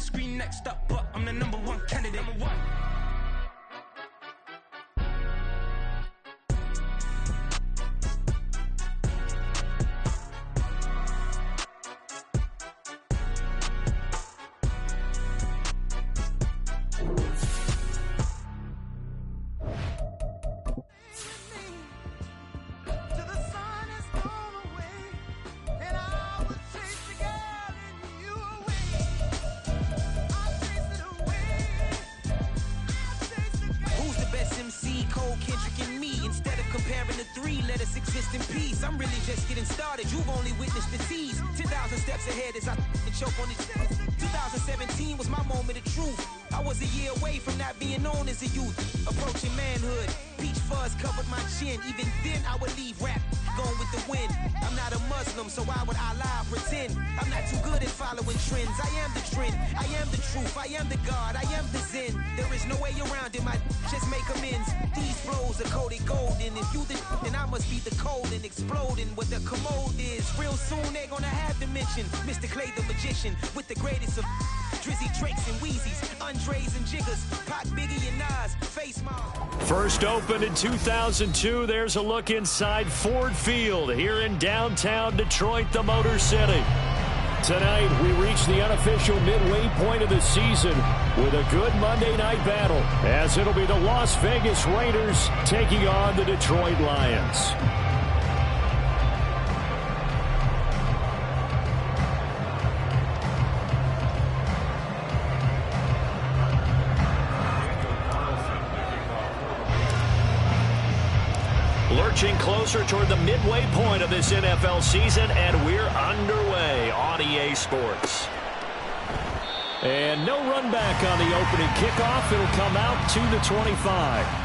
screen next up, but I'm the number one candidate. Number one. I'm really just getting started. You've only witnessed the tease. 10,000 steps ahead as I choke on it. 2017 was my moment of truth. I was a year away from not being known as a youth. Approaching manhood. Peach fuzz covered my chin. Even then I would leave rap going with the wind. I'm not a Muslim, so why would I lie or pretend? I'm not too good at following trends. I am the trend. I am the truth. I am the God. I am the Zen. There is no way around it. My just make amends. These flows are coated golden. If you the then I must be the cold and exploding what the commode is. Real soon they're gonna have to mention Mr. Clay the magician with the greatest of Drizzy, Drakes, and Wheezies, Andres and Jiggers, Pac, Biggie, and Nas, Face Mob. First opened in 2002. There's a look inside Ford Field here in downtown Detroit, the Motor City. Tonight, we reach the unofficial midway point of the season with a good Monday night battle, as it'll be the Las Vegas Raiders taking on the Detroit Lions. Lurching closer toward the midway point of this NFL season, and we're underway on EA Sports. And no run back on the opening kickoff. It'll come out to the 25.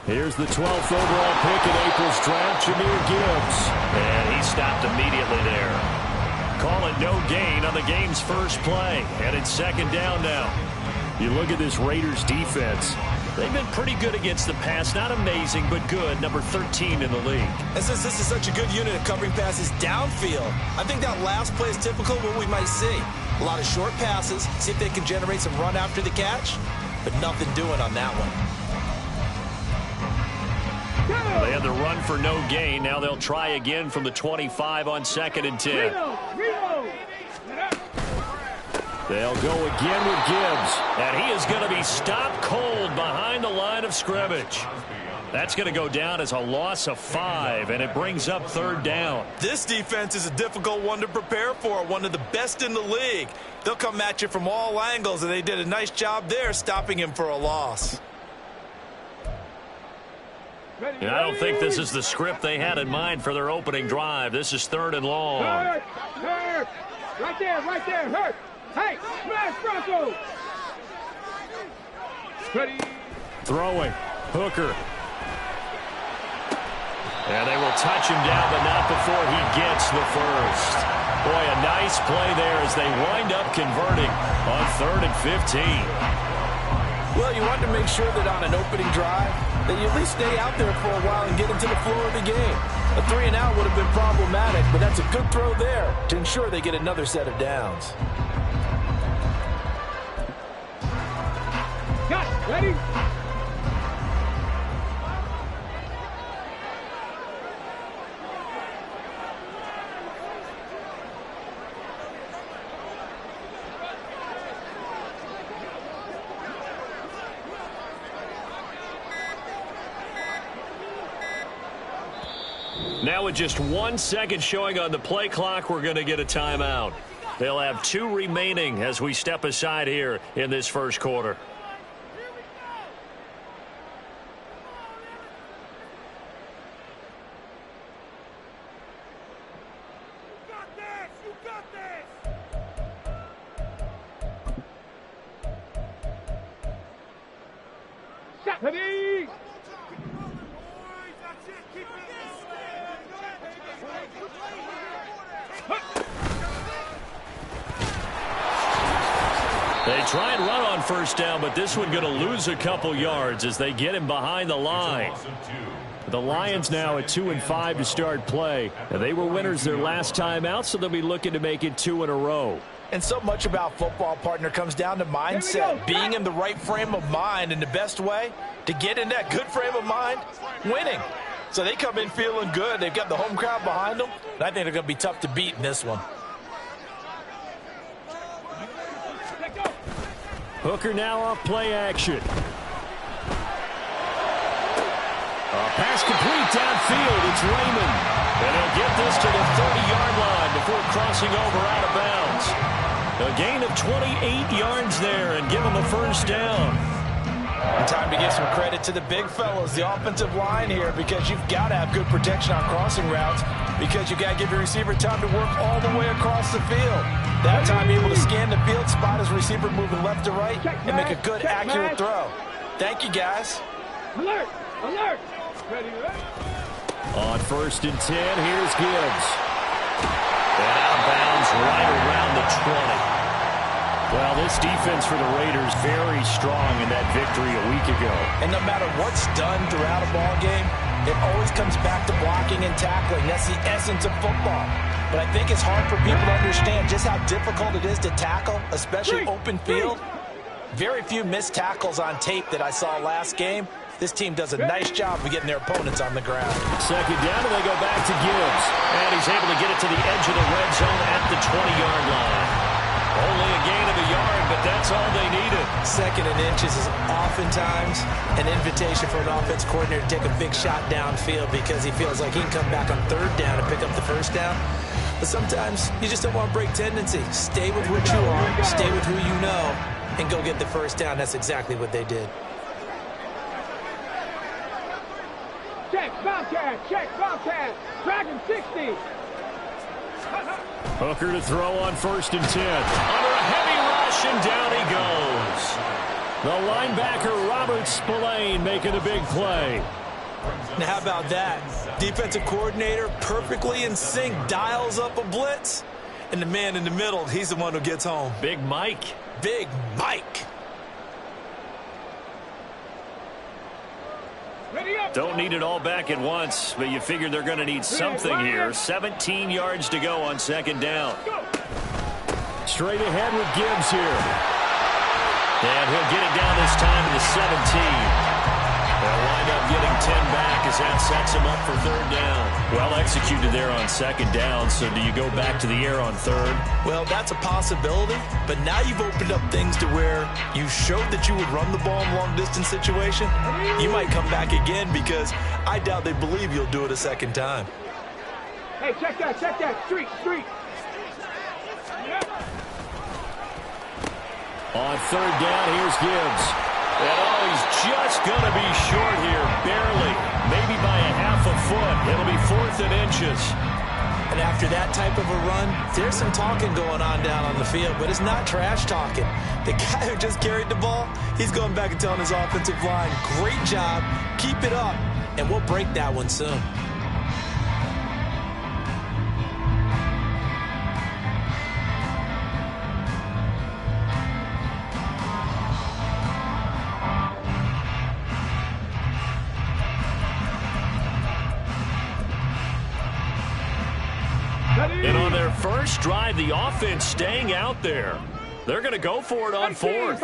Here's the 12th overall pick in April's draft, Jahmyr Gibbs. And he stopped immediately there. Call it no gain on the game's first play. And it's second down now. You look at this Raiders defense. They've been pretty good against the pass. Not amazing, but good. Number 13 in the league. And since this is such a good unit of covering passes downfield, I think that last play is typical of what we might see. A lot of short passes, see if they can generate some run after the catch, but nothing doing on that one. They had the run for no gain. Now they'll try again from the 25 on 2nd and 10. They'll go again with Gibbs. And he is going to be stopped cold behind the line of scrimmage. That's going to go down as a loss of 5, and it brings up 3rd down. This defense is a difficult one to prepare for, one of the best in the league. They'll come at you from all angles, and they did a nice job there stopping him for a loss. And I don't think this is the script they had in mind for their opening drive. This is 3rd and long. Hurt. Right there, hurt. Hey, smash Bronco. Ready. Throwing. Hooker. And they will touch him down, but not before he gets the first. Boy, a nice play there as they wind up converting on 3rd and 15. Well, you want to make sure that on an opening drive that you at least stay out there for a while and get into the flow of the game. A 3-and-out would have been problematic, but that's a good throw there to ensure they get another set of downs. Got ready. Now with just 1 second showing on the play clock, we're going to get a timeout. They'll have 2 remaining as we step aside here in this first quarter. Ready? They try and run on first down, but this one going to lose a couple yards as they get him behind the line. The Lions now at 2-5 to start play. And they were winners their last time out, so they'll be looking to make it 2 in a row. And so much about football, partner, comes down to mindset. Being in the right frame of mind, and the best way to get in that good frame of mind, winning. So they come in feeling good. They've got the home crowd behind them. And I think they're going to be tough to beat in this one. Hooker now off play action. Pass complete downfield. It's Raymond. And he'll get this to the 30-yard line before crossing over out of bounds. A gain of 28 yards there and give him a first down. And time to give some credit to the big fellas, the offensive line here, because you've got to have good protection on crossing routes, because you've got to give your receiver time to work all the way across the field. That time able to scan the field, spot his receiver moving left to right, and make a good, accurate throw. Thank you, guys. Alert! Alert! Ready, ready. On 1st and 10, here's Gibbs. And out of bounds right around the 20. Well, this defense for the Raiders very strong in that victory a week ago. And no matter what's done throughout a ball game, it always comes back to blocking and tackling. That's the essence of football. But I think it's hard for people to understand just how difficult it is to tackle, especially open field. Very few missed tackles on tape that I saw last game. This team does a nice job of getting their opponents on the ground. Second down, and they go back to Gibbs. And he's able to get it to the edge of the red zone at the 20-yard line. Only a gain of a yard, but that's all they needed. 2nd and inches is oftentimes an invitation for an offense coordinator to take a big shot downfield because he feels like he can come back on 3rd down and pick up the first down. But sometimes you just don't want to break tendency. Stay with what you are, stay with who you know, and go get the first down. That's exactly what they did. Check, Bobcat, check, Bobcat. Dragon 60. Hooker to throw on 1st and 10. Under a heavy rush, and down he goes. The linebacker, Robert Spillane, making a big play. Now, how about that? Defensive coordinator, perfectly in sync, dials up a blitz. And the man in the middle, he's the one who gets home. Big Mike. Big Mike. Don't need it all back at once, but you figure they're going to need something here. 17 yards to go on 2nd down. Straight ahead with Gibbs here. And he'll get it down this time to the 17. They'll wind up getting 10 back as that sets him up for 3rd down. Well executed there on 2nd down, so do you go back to the air on 3rd? Well, that's a possibility, but now you've opened up things to where you showed that you would run the ball in long-distance situation. You might come back again because I doubt they believe you'll do it a 2nd time. Hey, check that, street. On 3rd down, here's Gibbs. And he's just going to be short here, barely, maybe by a half a foot. It'll be 4th and inches. And after that type of a run, there's some talking going on down on the field, but it's not trash talking. The guy who just carried the ball, he's going back and telling his offensive line, great job, keep it up, and we'll break that one soon. And on their first drive, the offense staying out there. They're going to go for it on 4th.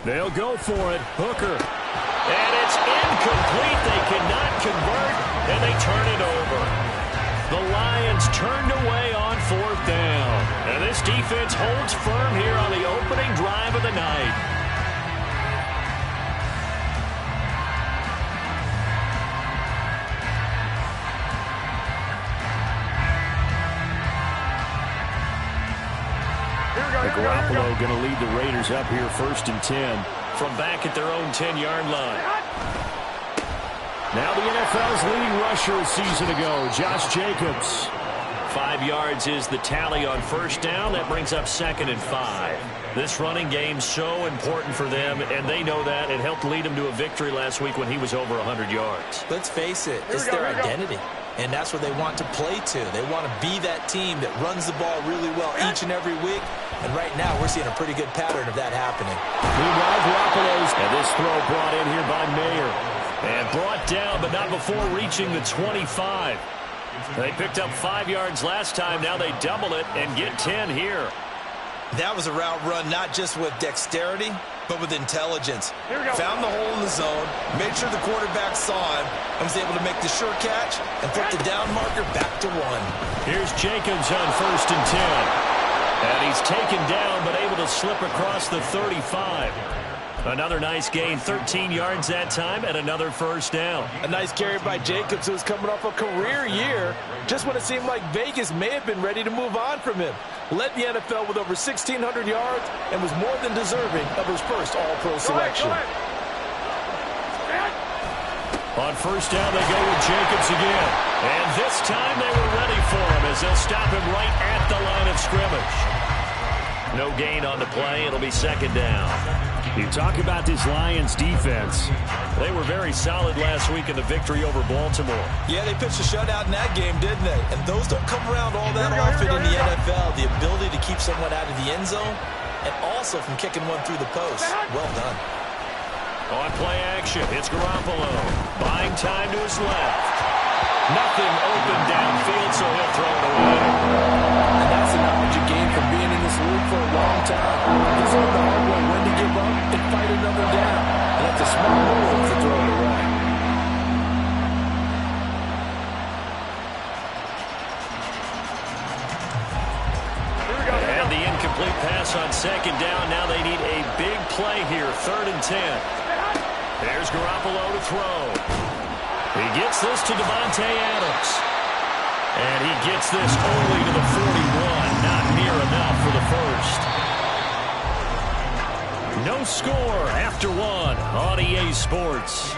They'll go for it. Hooker. And it's incomplete. They cannot convert, and they turn it over. The Lions turned away on 4th down. And this defense holds firm here on the opening drive of the night. Garoppolo going to lead the Raiders up here 1st and 10 from back at their own 10-yard line. Now the NFL's leading rusher a season ago, Josh Jacobs. 5 yards is the tally on first down. That brings up 2nd and 5. This running game's so important for them, and they know that. It helped lead them to a victory last week when he was over 100 yards. Let's face it, it's their identity, and that's what they want to play to. They want to be that team that runs the ball really well each and every week, and right now we're seeing a pretty good pattern of that happening. Meanwhile, Garoppolo's, and this throw brought in here by Mayer, and brought down, but not before reaching the 25. They picked up 5 yards last time. Now they double it and get 10 here. That was a route run not just with dexterity, but with intelligence. Found the hole in the zone, made sure the quarterback saw him, and was able to make the sure catch and flip the down marker back to 1. Here's Jacobs on 1st and 10. And he's taken down, but able to slip across the 35. Another nice gain, 13 yards that time, and another first down. A nice carry by Jacobs, who's coming off a career year, just when it seemed like Vegas may have been ready to move on from him. Led the NFL with over 1,600 yards and was more than deserving of his first All-Pro selection. On first down, they go with Jacobs again. And this time they were ready for him as they'll stop him right at the line of scrimmage. No gain on the play. It'll be 2nd down. You talk about this Lions defense. They were very solid last week in the victory over Baltimore. Yeah, they pitched a shutout in that game, didn't they? And those don't come around all that often in the NFL. The ability to keep someone out of the end zone and also from kicking one through the post. Well done. On play action, it's Garoppolo. Buying time to his left. Nothing open downfield, so he'll throw it away. And that's the knowledge you gain from being in this league for a long time. He's learned the hard way when to give up and fight another down. And that's a smart move to throw it away. And the incomplete pass on 2nd down. Now they need a big play here, 3rd and 10. There's Garoppolo to throw. He gets this to Devontae Adams. And he gets this only to the 41. Not near enough for the first. No score after 1 on EA Sports.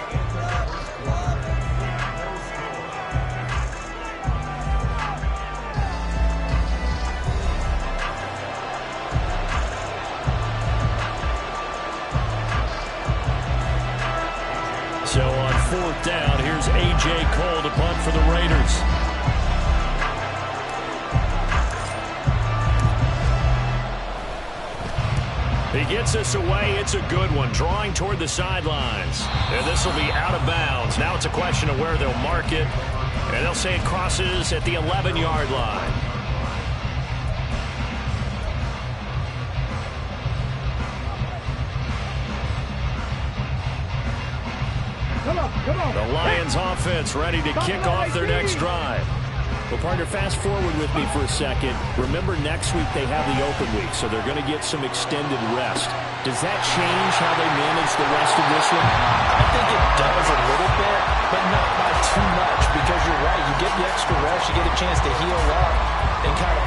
So on 4th down, here's A.J. Cole to punt for the Raiders. He gets this away. It's a good one, drawing toward the sidelines. And this will be out of bounds. Now it's a question of where they'll mark it. And they'll say it crosses at the 11-yard line. The Lions offense ready to kick off their next drive. Well, partner, fast forward with me for a second. Remember, next week they have the open week, so they're going to get some extended rest. Does that change how they manage the rest of this one? I think it does a little bit, but not by too much, because you're right. You get the extra rest, you get a chance to heal up and kind of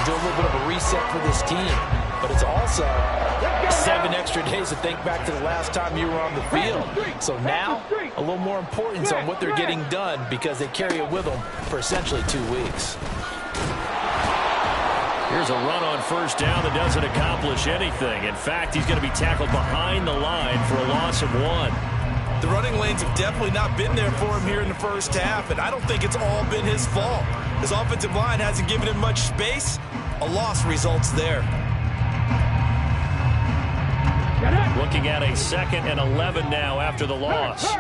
do a little bit of a reset for this team. But it's also 7 extra days to think back to the last time you were on the field. So now, a little more importance on what they're getting done because they carry it with them for essentially 2 weeks. Here's a run on first down that doesn't accomplish anything. In fact, he's going to be tackled behind the line for a loss of 1. The running lanes have definitely not been there for him here in the first half, and I don't think it's all been his fault. His offensive line hasn't given him much space. A loss results there. Looking at a 2nd and 11 now after the loss.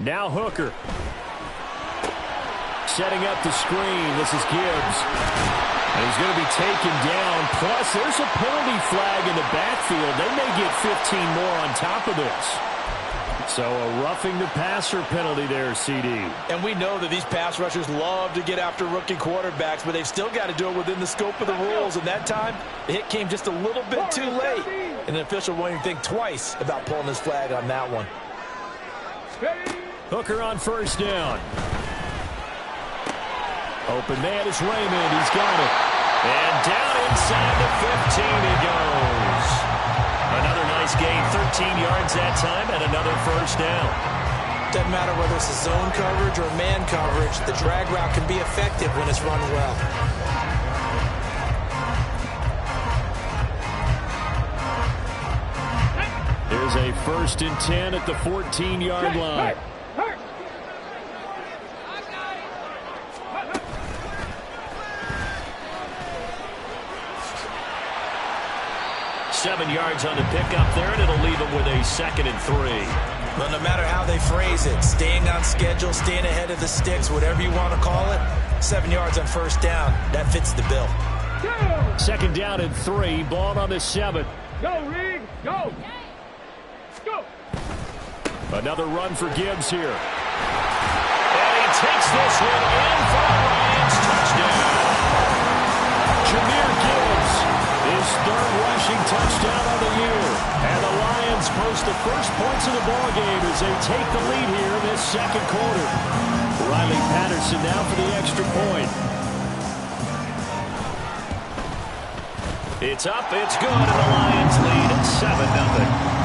Now Hooker. Setting up the screen. This is Gibbs. And he's going to be taken down. Plus, there's a penalty flag in the backfield. They may get 15 more on top of this. So a roughing the passer penalty there, CD. And we know that these pass rushers love to get after rookie quarterbacks, but they've still got to do it within the scope of the rules. And that time, the hit came just a little bit too late. And the official won't even think twice about pulling his flag on that one. Hooker on first down. Open man is Raymond. He's got it. And down inside the 15 he goes. Another nice gain, 13 yards that time, and another first down. Doesn't matter whether it's a zone coverage or man coverage, the drag route can be effective when it's run well. Here's a 1st and 10 at the 14-yard line. 7 yards on the pickup there, and it'll leave them with a 2nd and 3. Well, no matter how they phrase it, staying on schedule, staying ahead of the sticks, whatever you want to call it, 7 yards on 1st down, that fits the bill. 2nd down and 3, ball on the 7. Go, Reed, go. Go. Another run for Gibbs here. And he takes this one in for the Lions. Touchdown. Jahmyr Gibbs, his 3rd rushing touchdown of the year. And the Lions post the first points of the ballgame as they take the lead here in this 2nd quarter. Riley Patterson now for the extra point. It's up, it's good, and the Lions lead at 7-0.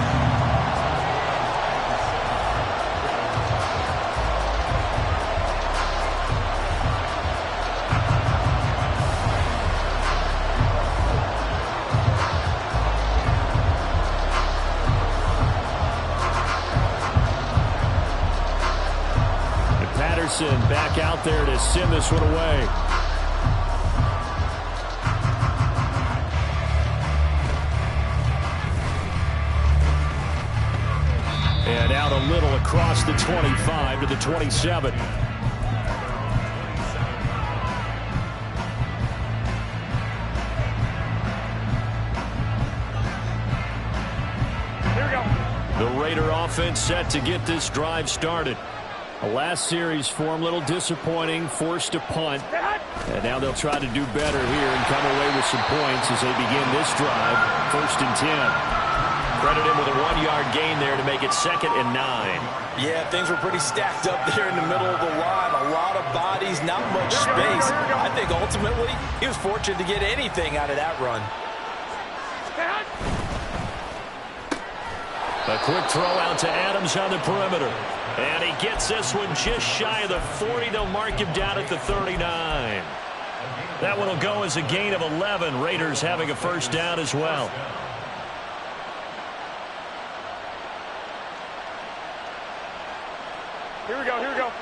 Back out there to send this one away. And out a little across the 25 to the 27. Here we go. The Raider offense set to get this drive started. The last series for him, a little disappointing, forced a punt. And now they'll try to do better here and come away with some points as they begin this drive, 1st and 10. Credit him with a 1-yard gain there to make it 2nd and 9. Yeah, things were pretty stacked up there in the middle of the line. A lot of bodies, not much space. I think ultimately he was fortunate to get anything out of that run. A quick throw out to Adams on the perimeter. And he gets this one just shy of the 40. They'll mark him down at the 39. That one will go as a gain of 11. Raiders having a 1st down as well. Here we go, here we go.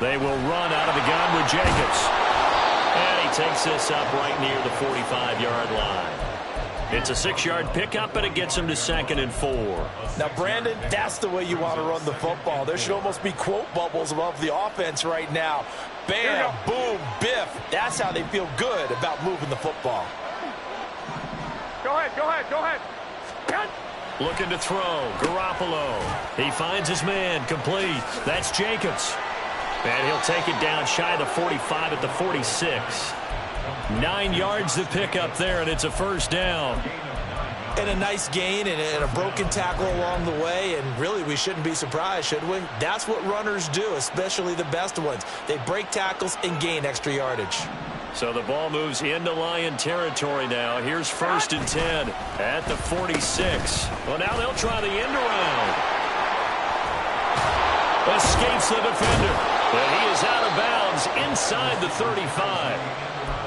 They will run out of the gun with Jacobs. And he takes this up right near the 45-yard line. It's a 6-yard pickup, and it gets him to 2nd and 4. Now, Brandon, that's the way you want to run the football. There should almost be quote bubbles above the offense right now. Bam, boom, biff. That's how they feel good about moving the football. Go ahead, go ahead, go ahead. Looking to throw. Garoppolo. He finds his man. Complete. That's Jacobs. And he'll take it down shy of the 45 at the 46. 9 yards to pick up there, and it's a 1st down. And a nice gain and a broken tackle along the way, and really we shouldn't be surprised, should we? That's what runners do, especially the best ones. They break tackles and gain extra yardage. So the ball moves into Lion territory now. Here's 1st and 10 at the 46. Well, now they'll try the end around. Escapes the defender. And he is out of bounds inside the 35.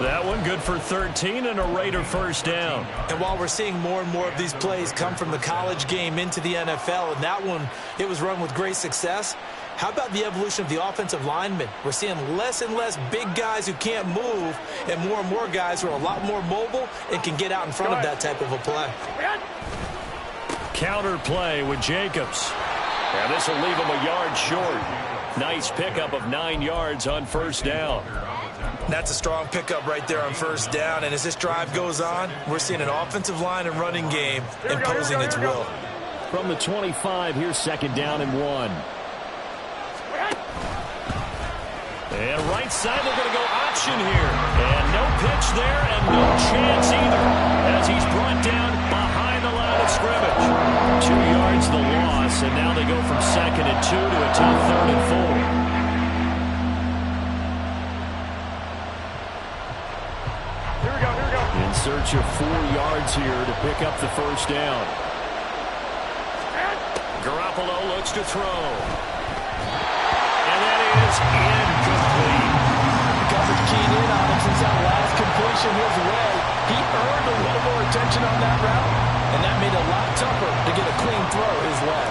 That one good for 13 and a Raider 1st down. And while we're seeing more and more of these plays come from the college game into the NFL, and that one, it was run with great success, how about the evolution of the offensive linemen? We're seeing less and less big guys who can't move and more guys who are a lot more mobile and can get out in front of that type of a play. Counter play with Jacobs. And this will leave him a yard short. Nice pickup of 9 yards on 1st down. That's a strong pickup right there on 1st down. And as this drive goes on, we're seeing an offensive line and running game imposing its will. From the 25, here's 2nd down and 1. And right side, they're going to go option here. And no pitch there and no chance either as he's brought down behind the line of scrimmage. 2 yards the loss, and now they go from 2nd and 2 to a tough 3rd and 4. search of 4 yards here to pick up the first down. Garoppolo looks to throw. And that is incomplete. Coverage keyed in on him since that last completion his way. He earned a little more attention on that route, and that made it a lot tougher to get a clean throw his way.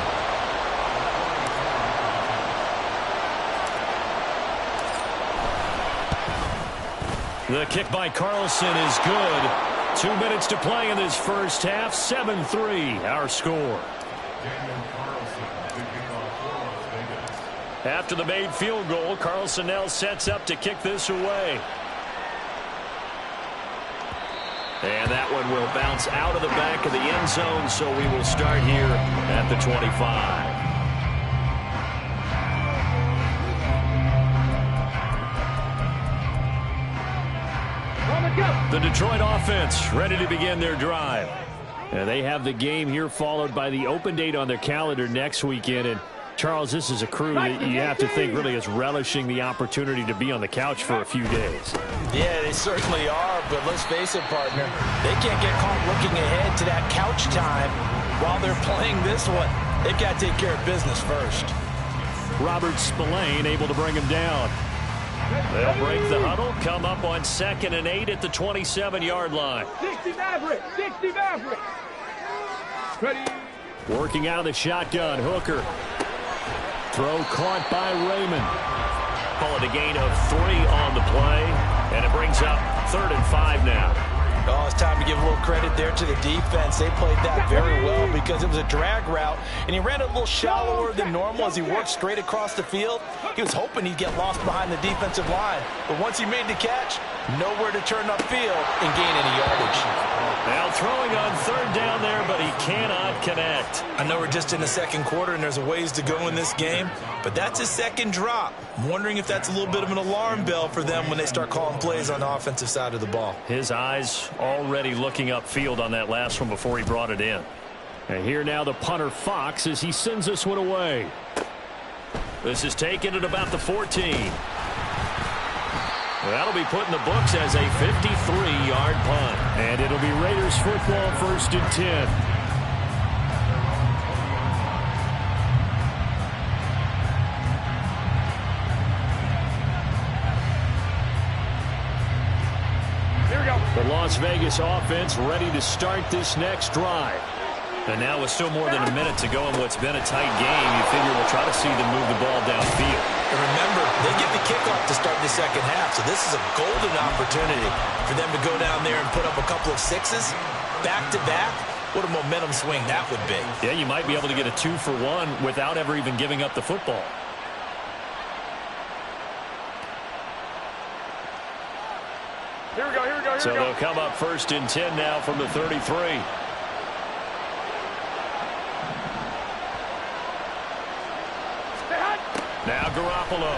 The kick by Carlson is good. 2 minutes to play in this first half. 7-3 our score. After the made field goal, Carlson now sets up to kick this away. And that one will bounce out of the back of the end zone, so we will start here at the 25. The Detroit offense ready to begin their drive. And they have the game here followed by the open date on their calendar next weekend. And Charles, this is a crew that you have to think really is relishing the opportunity to be on the couch for a few days. Yeah, they certainly are, but let's face it, partner, they can't get caught looking ahead to that couch time while they're playing this one. They've got to take care of business first. Robert Spillane able to bring him down. They'll break the huddle, come up on 2nd and 8 at the 27-yard line. 60 Maverick, 60 Maverick. Ready. Working out of the shotgun, Hooker. Throw caught by Raymond. Call it a gain of 3 on the play, and it brings up 3rd and 5 now. Oh, it's time to give a little credit there to the defense. They played that very well because it was a drag route, and he ran a little shallower than normal as he worked straight across the field. He was hoping he'd get lost behind the defensive line, but once he made the catch, nowhere to turn upfield and gain any yardage. Now throwing on 3rd down there, but he cannot connect. I know we're just in the second quarter and there's a ways to go in this game, but that's his second drop. I'm wondering if that's a little bit of an alarm bell for them when they start calling plays on the offensive side of the ball. His eyes already looking upfield on that last one before he brought it in. And here now the punter Fox as he sends this one away. This is taken at about the 14. That'll be put in the books as a 53-yard punt. And it'll be Raiders football 1st and 10. Here we go. The Las Vegas offense ready to start this next drive. And now with still more than a minute to go in what's been a tight game, you figure we'll try to see them move the ball downfield. And remember, they get the kickoff to start the second half, so this is a golden opportunity for them to go down there and put up a couple of sixes back-to-back. What a momentum swing that would be. Yeah, you might be able to get a 2-for-1 without ever even giving up the football. Here we go, here we go, here So we go. they'll come up 1st and 10 now from the 33. Now Garoppolo.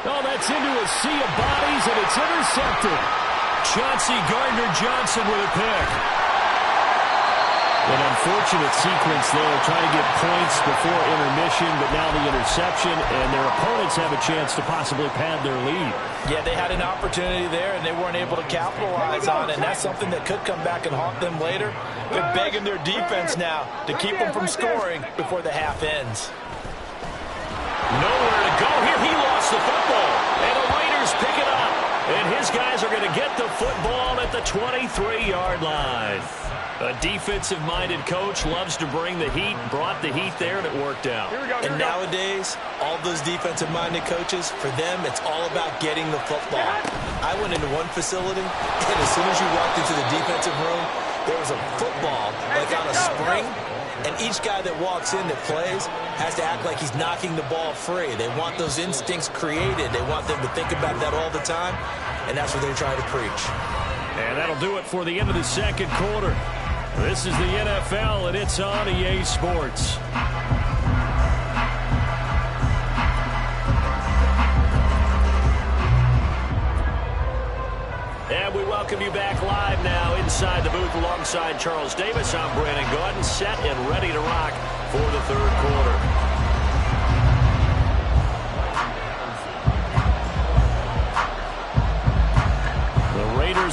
Oh, that's into a sea of bodies, and it's intercepted. Chauncey Gardner-Johnson with a pick. An unfortunate sequence there, trying to get points before intermission, but now the interception, and their opponents have a chance to possibly pad their lead. Yeah, they had an opportunity there, and they weren't able to capitalize on it, and that's something that could come back and haunt them later. They're begging their defense now to keep them from scoring before the half ends. Nowhere to go here. He lost the football, and the Raiders pick it up. And his guys are going to get the football at the 23-yard line. A defensive-minded coach loves to bring the heat, brought the heat there, and it worked out. And nowadays, all those defensive-minded coaches, for them, it's all about getting the football. I went into one facility, and as soon as you walked into the defensive room, there was a football, like on a spring, and each guy that walks in that plays has to act like he's knocking the ball free. They want those instincts created. They want them to think about that all the time, and that's what they try to preach. And that'll do it for the end of the second quarter. This is the NFL, and it's on EA Sports. And we welcome you back live now inside the booth alongside Charles Davis. I'm Brandon Gaudin, set and ready to rock for the third quarter.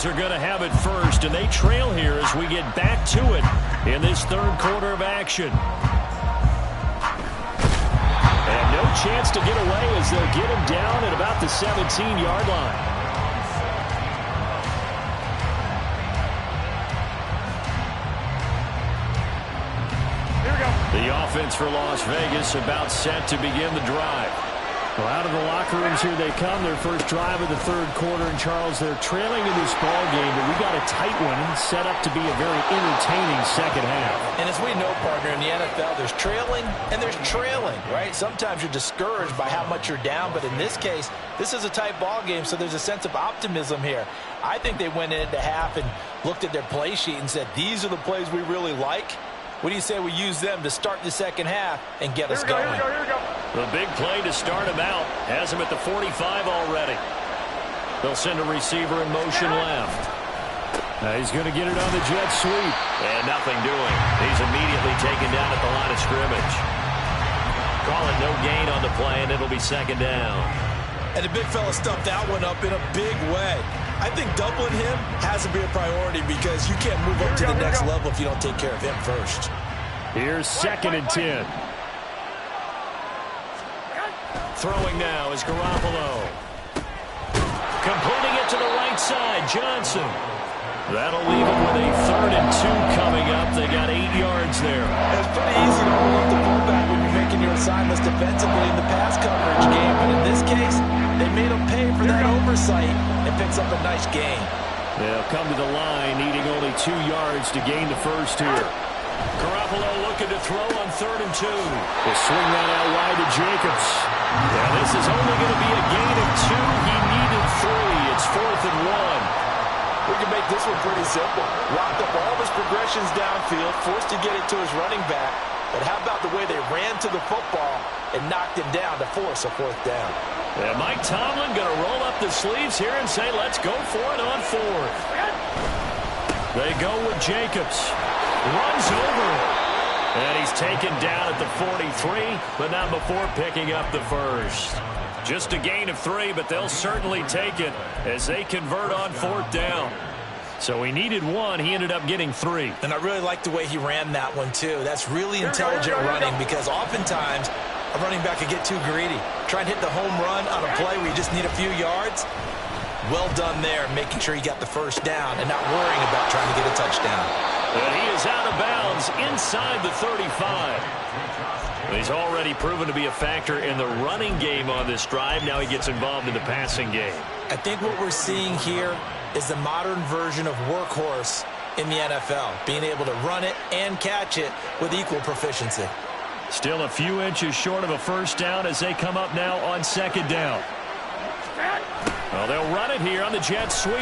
Broncos are going to have it first, and they trail here as we get back to it in this third quarter of action. And no chance to get away as they'll get him down at about the 17-yard line. The offense for Las Vegas about set to begin the drive. Well, out of the locker rooms here they come. Their first drive of the third quarter. And, Charles, they're trailing in this ball game, but we got a tight one set up to be a very entertaining second half. And as we know, partner, in the NFL, there's trailing and there's trailing, right? Sometimes you're discouraged by how much you're down, but in this case, this is a tight ball game, so there's a sense of optimism here. I think they went into half and looked at their play sheet and said, these are the plays we really like. What do you say we use them to start the second half and get us going? Here we go. The big play to start him out has him at the 45 already. They'll send a receiver in motion left. Now he's going to get it on the jet sweep. And nothing doing. He's immediately taken down at the line of scrimmage. Call it no gain on the play, and it'll be second down. And the big fella stuffed that one up in a big way. I think doubling him has to be a priority because you can't move up to the next level if you don't take care of him first. Here's second and 10. Throwing now is Garoppolo. Completing it to the right side, Johnson. That'll leave him with a 3rd and 2 coming up. They got 8 yards there. It's pretty easy to hold up the fullback when you're making your assignments defensively in the pass coverage game. But in this case, they made him pay for that oversight and picks up a nice gain. They'll come to the line, needing only 2 yards to gain the first here. Garoppolo looking to throw on 3rd and 2. They swing that out wide to Jacobs. Yeah, this is only going to be a gain of 2. He needed 3. It's 4th and 1. We can make this one pretty simple. Locked up all of his progressions downfield, forced to get it to his running back. But how about the way they ran to the football and knocked him down to force a 4th down? Yeah, Mike Tomlin going to roll up the sleeves here and say, let's go for it on 4th. They go with Jacobs. Runs over it. And he's taken down at the 43, but not before picking up the first. Just a gain of 3, but they'll certainly take it as they convert on 4th down. So he needed 1. He ended up getting 3. And I really like the way he ran that one, too. That's really intelligent running because oftentimes a running back could get too greedy. Try and hit the home run on a play where you just need a few yards. Well done there, making sure he got the first down and not worrying about trying to get a touchdown. And he is out of bounds inside the 35. He's already proven to be a factor in the running game on this drive. Now he gets involved in the passing game. I think what we're seeing here is the modern version of workhorse in the NFL, being able to run it and catch it with equal proficiency. Still a few inches short of a first down as they come up now on 2nd down. Well, they'll run it here on the jet sweep.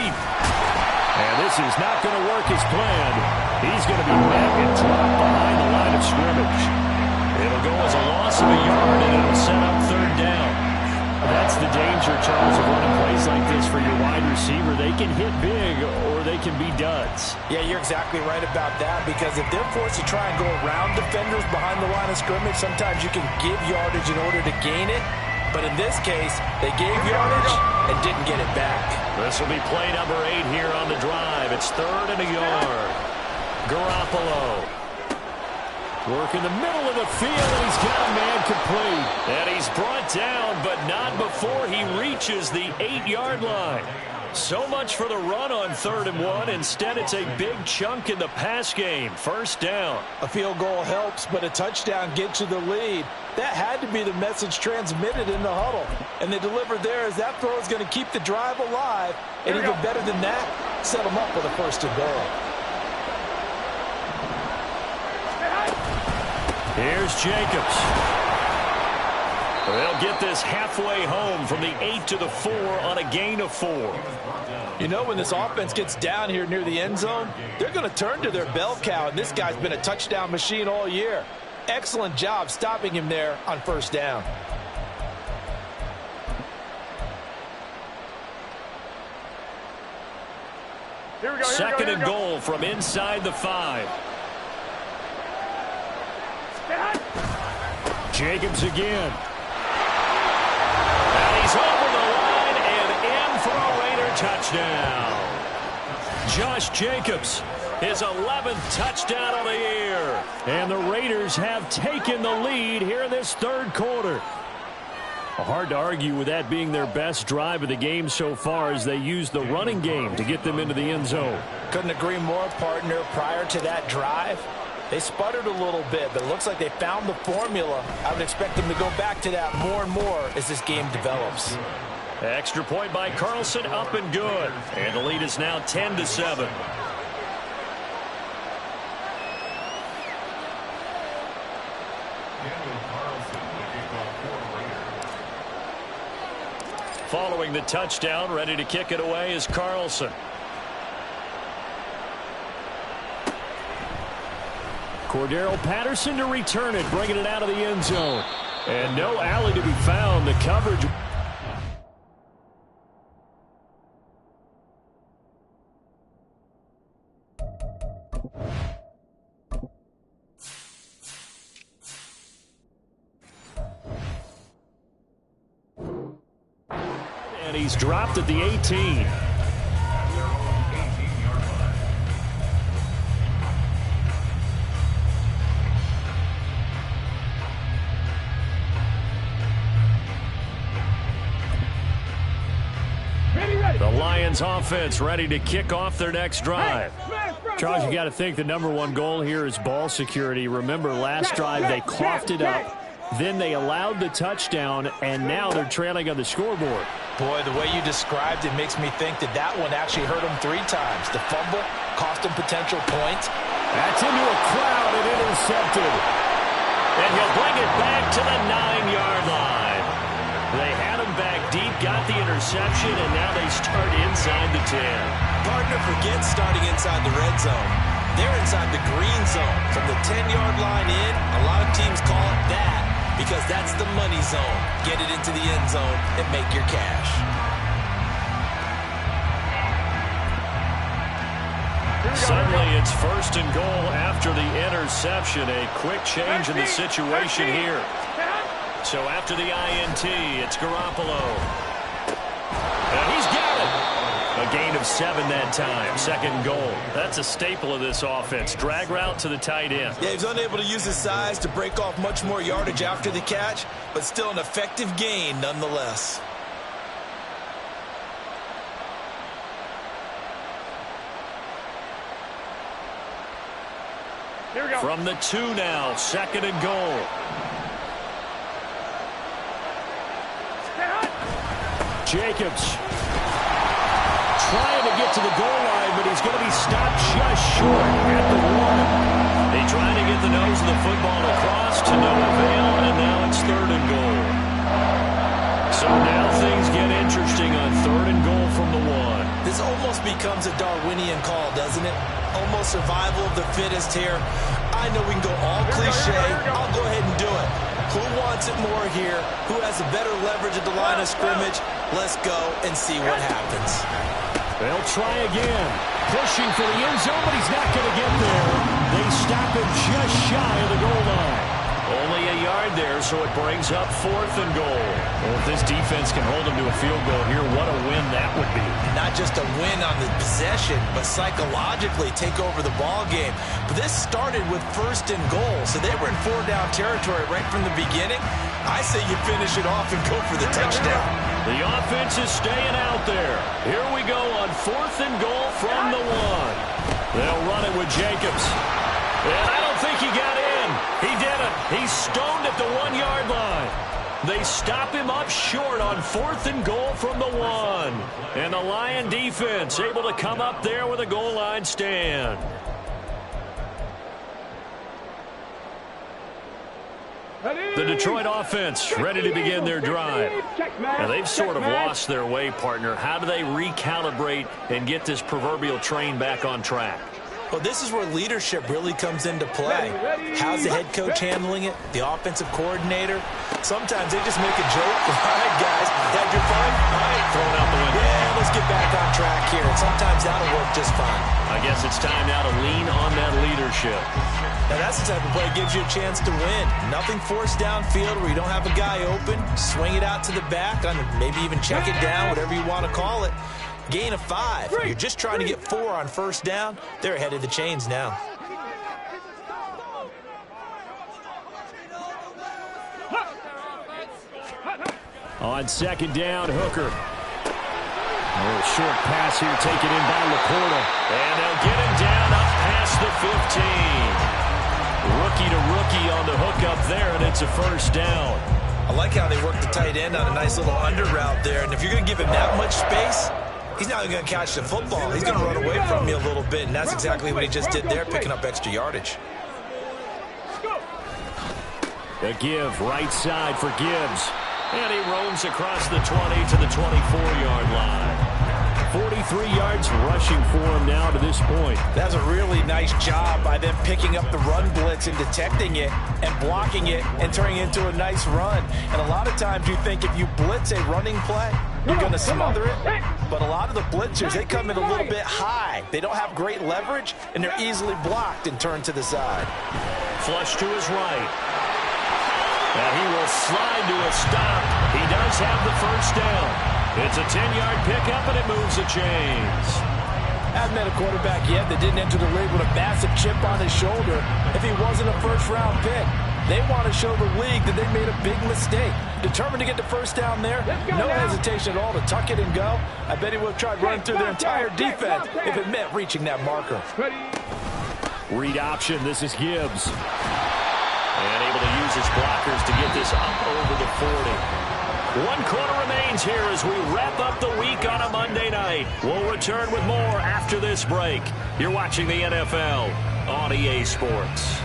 And this is not going to work as planned. He's going to be met and dropped behind the line of scrimmage. It'll go as a loss of a yard, and it'll set up 3rd down. That's the danger, Charles, of running plays like this for your wide receiver. They can hit big or they can be duds. Yeah, you're exactly right about that because if they're forced to try and go around defenders behind the line of scrimmage, sometimes you can give yardage in order to gain it. But in this case, they gave yardage and didn't get it back. This will be play number 8 here on the drive. It's 3rd and a yard. Garoppolo. Work in the middle of the field, and he's got a man complete. And he's brought down, but not before he reaches the 8-yard line. So much for the run on 3rd and 1. Instead, it's a big chunk in the pass game. First down. A field goal helps, but a touchdown gets you the lead. That had to be the message transmitted in the huddle. And they delivered there as that throw is going to keep the drive alive. And even better than that, set them up with a 1st and goal. Here's Jacobs. They'll get this halfway home from the 8 to the 4 on a gain of 4. You know, when this offense gets down here near the end zone, they're going to turn to their bell cow, and this guy's been a touchdown machine all year. Excellent job stopping him there on 1st down. Second and goal from inside the 5. Jacobs again. And he's over the line and in for a Raider touchdown. Josh Jacobs, his 11th touchdown of the year. And the Raiders have taken the lead here in this third quarter. Hard to argue with that being their best drive of the game so far as they use the running game to get them into the end zone. Couldn't agree more, partner. Prior to that drive, they sputtered a little bit, but it looks like they found the formula. I would expect them to go back to that more and more as this game develops. Extra point by Carlson, up and good. And the lead is now 10-7. Following the touchdown, ready to kick it away is Carlson. Cordero Patterson to return it, bringing it out of the end zone. And no alley to be found. The coverage. And he's dropped at the 18. The Lions offense ready to kick off their next drive. Charles, you got to think the #1 goal here is ball security. Remember, last drive they coughed it up. Then they allowed the touchdown, and now they're trailing on the scoreboard. Boy, the way you described it makes me think that that one actually hurt them 3 times. The fumble cost them potential points. That's into a crowd and intercepted. And he'll bring it back to the 9-yard line. They had him back deep, got the interception, and now they start inside the 10. Partner, forget starting inside the red zone. They're inside the green zone. From the 10-yard line in, a lot of teams call it that because that's the money zone. Get it into the end zone and make your cash. Suddenly it's 1st and goal after the interception. A quick change in the situation here. So after the INT, it's Garoppolo. And he's got it. A gain of 7 that time. 2nd goal. That's a staple of this offense. Drag route to the tight end. Yeah, he's unable to use his size to break off much more yardage after the catch, but still an effective gain nonetheless. Here we go. From the 2 now, 2nd and goal. Jacobs trying to get to the goal line, but he's going to be stopped just short at the 1. They trying to get the nose of the football across to no avail, and now it's 3rd and goal. So now things get interesting on 3rd and goal from the 1. This almost becomes a Darwinian call, doesn't it? Almost survival of the fittest here. I know we can go all cliche. I'll go ahead and do it. Who wants it more here? Who has a better leverage at the line of scrimmage? Let's go and see what happens. They'll try again. Pushing for the end zone, but he's not going to get there. They stop him just shy of the goal line. Only a yard there, so it brings up 4th and goal. Well, if this defense can hold them to a field goal here, what a win that would be. Not just a win on the possession, but psychologically take over the ball game. But this started with 1st and goal, so they were in 4-down territory right from the beginning. I say you finish it off and go for the touchdown. The offense is staying out there. Here we go on 4th and goal from the 1. They'll run it with Jacobs. And I don't think he got in. He didn't. He's stoned at the 1-yard line. They stop him up short on 4th and goal from the 1. And the Lion defense able to come up there with a goal line stand. The Detroit offense ready to begin their drive. Now they've sort of lost their way, partner. How do they recalibrate and get this proverbial train back on track? Well, this is where leadership really comes into play. How's the head coach handling it? The offensive coordinator? Sometimes they just make a joke. All right, guys, had your fun? All right, Throwing out the window. Yeah, let's get back on track here. And sometimes that'll work just fine. I guess it's time now to lean on that leadership. Now, that's the type of play that gives you a chance to win. Nothing forced downfield where you don't have a guy open. Swing it out to the back, maybe even check it down, whatever you want to call it. gain of 5. You're just trying to get 4 on first down. They're ahead of the chains now. On second down, Hooker. A little short pass here taken in by Laporta. And they'll get him down up past the 15. Rookie to rookie on the hook up there, and it's a first down. I like how they work the tight end on a nice little under route there. And if you're going to give him that much space, he's not going to catch the football. He's going to run away from you a little bit, and that's exactly what he just did there, picking up extra yardage. The give, right side for Gibbs. And he roams across the 20 to the 24-yard line. 43 yards rushing for him now to this point. That's a really nice job by them picking up the run blitz and detecting it and blocking it and turning it into a nice run. And a lot of times you think if you blitz a running play, you're going to smother it. But a lot of the blitzers, they come in a little bit high. They don't have great leverage, and they're easily blocked and turned to the side. Flush to his right. And he will slide to a stop. He does have the first down. It's a 10-yard pickup, and it moves the chains. Hasn't met a quarterback yet that didn't enter the league with a massive chip on his shoulder if he wasn't a first-round pick. They want to show the league that they made a big mistake. Determined to get the first down there, no hesitation at all to tuck it and go. I bet he would have tried running through their entire defense if it meant reaching that marker. Read option. This is Gibbs. And able to use his blockers to get this up over the 40. 1 quarter remains here as we wrap up the week on a Monday night. We'll return with more after this break. You're watching the NFL on EA Sports.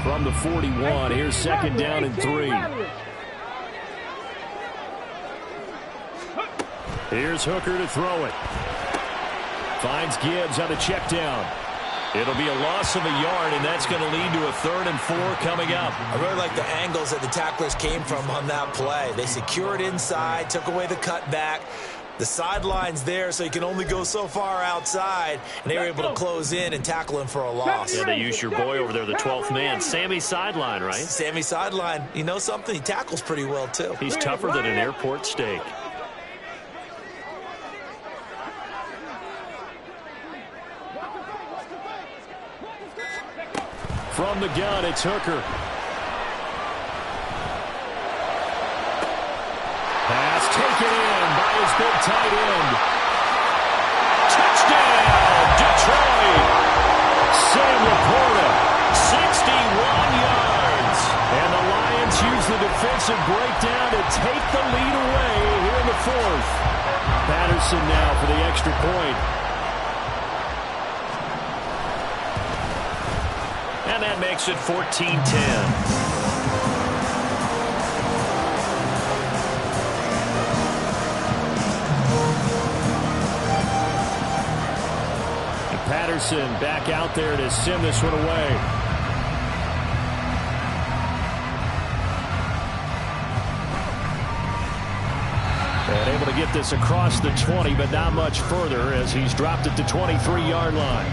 From the 41, here's second down and 3. Here's Hooker to throw it. Finds Gibbs on a check down. It'll be a loss of a yard, and that's going to lead to a 3rd and 4 coming up. I really like the angles that the tacklers came from on that play. They secured inside, took away the cutback. The sideline's there, so you can only go so far outside, and they were able to close in and tackle him for a loss. Yeah, they used your boy over there, the 12th man, Sammy Sideline, right? Sammy Sideline. You know something? He tackles pretty well, too. He's tougher than an airport steak. From the gun, it's Hooker. Pass taken in by his big tight end. Touchdown, Detroit. Sam Laporta, 61 yards. And the Lions use the defensive breakdown to take the lead away here in the 4th. Patterson now for the extra point. And that makes it 14-10. Patterson back out there to send this one away. And able to get this across the 20, but not much further as he's dropped it to 23-yard line.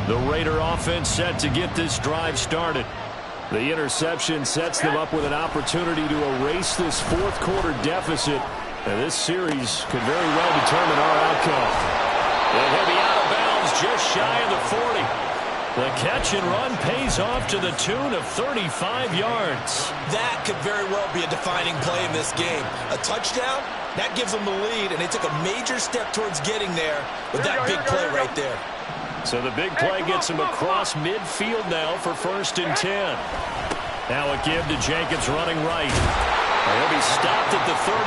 The Raider offense set to get this drive started. The interception sets them up with an opportunity to erase this 4th quarter deficit. And this series could very well determine our outcome. And he'll be out of bounds just shy of the 40. The catch and run pays off to the tune of 35 yards. That could very well be a defining play in this game. A touchdown, that gives them the lead, and they took a major step towards getting there with that big play right there. So the big play gets him across midfield now for 1st and 10. Now a give to Jenkins running right. He'll be stopped at the 35,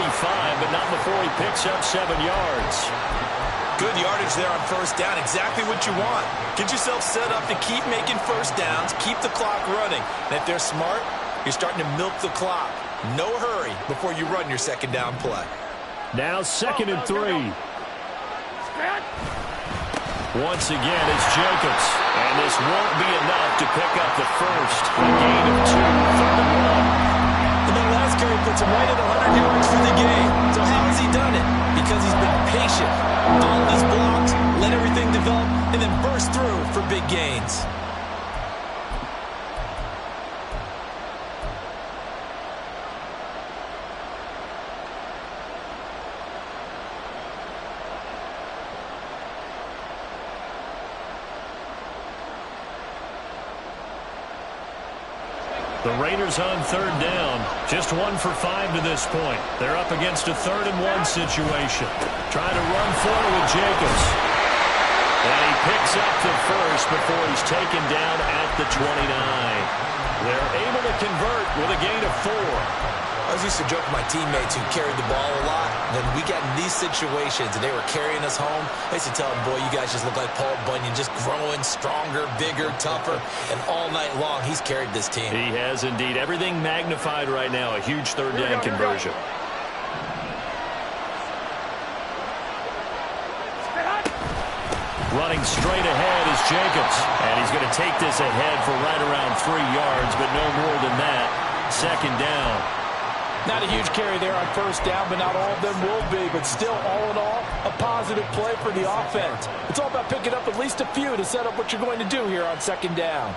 but not before he picks up 7 yards. Good yardage there on first down. Exactly what you want. Get yourself set up to keep making first downs, keep the clock running. And if they're smart, you're starting to milk the clock. No hurry before you run your second down play. Now 2nd and 3. Once again, it's Jacobs. And this won't be enough to pick up the first. A gain of 2, 3rd and 1. And that last carry puts him right at 100 yards for the game. So how has he done it? Because he's been patient. Followed his blocks, let everything develop, and then burst through for big gains. The Raiders on 3rd down. Just 1 for 5 to this point. They're up against a 3rd and 1 situation. Trying to run forward with Jacobs. And he picks up the first before he's taken down at the 29. They're able to convert with a gain of 4. I was used to joke with my teammates who carried the ball a lot. When we got in these situations and they were carrying us home, I used to tell them, boy, you guys just look like Paul Bunyan, just growing stronger, bigger, tougher. And all night long, he's carried this team. He has indeed. Everything magnified right now. A huge 3rd down conversion. Running straight ahead is Jacobs. And he's going to take this ahead for right around 3 yards, but no more than that. 2nd down. Not a huge carry there on 1st down, but not all of them will be. But still, all in all, a positive play for the offense. It's all about picking up at least a few to set up what you're going to do here on 2nd down.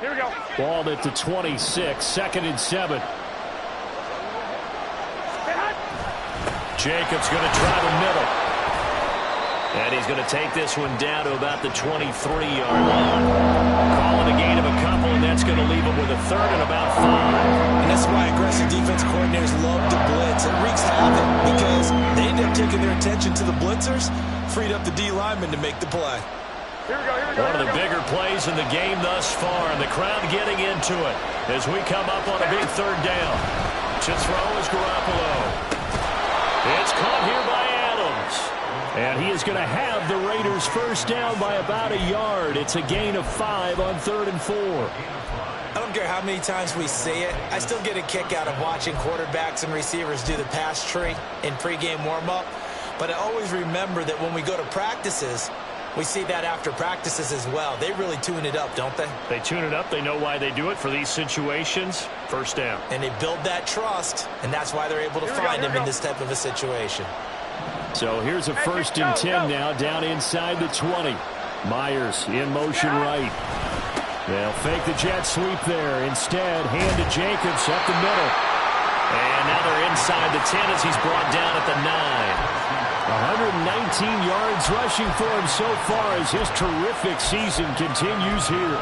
Here we go. Ball at the 26, 2nd and 7. Jacobs going to try the middle. And he's going to take this one down to about the 23-yard line. Calling a gain of a couple, and that's going to leave him with a 3rd and about 5. And that's why aggressive defense coordinators love to blitz. It wreaks havoc because they end up taking their attention to the blitzers, freed up the D lineman to make the play. Here we go, here we go. One of the bigger plays in the game thus far, and the crowd getting into it as we come up on a big 3rd down. To throw is Garoppolo. It's caught here by Adams. And he is going to have the Raiders 1st down by about a yard. It's a gain of 5 on 3rd and 4. I don't care how many times we say it, I still get a kick out of watching quarterbacks and receivers do the pass tree in pregame warm-up. But I always remember that when we go to practices, we see that after practices as well. They really tune it up, don't they? They tune it up. They know why they do it for these situations. 1st down. And they build that trust, and that's why they're able to find him in this type of a situation. So here's a 1st and 10 now down inside the 20. Myers in motion right. They'll fake the jet sweep there. Instead, hand to Jacobs up the middle. And now they're inside the 10 as he's brought down at the 9. 119 yards rushing for him so far as his terrific season continues here.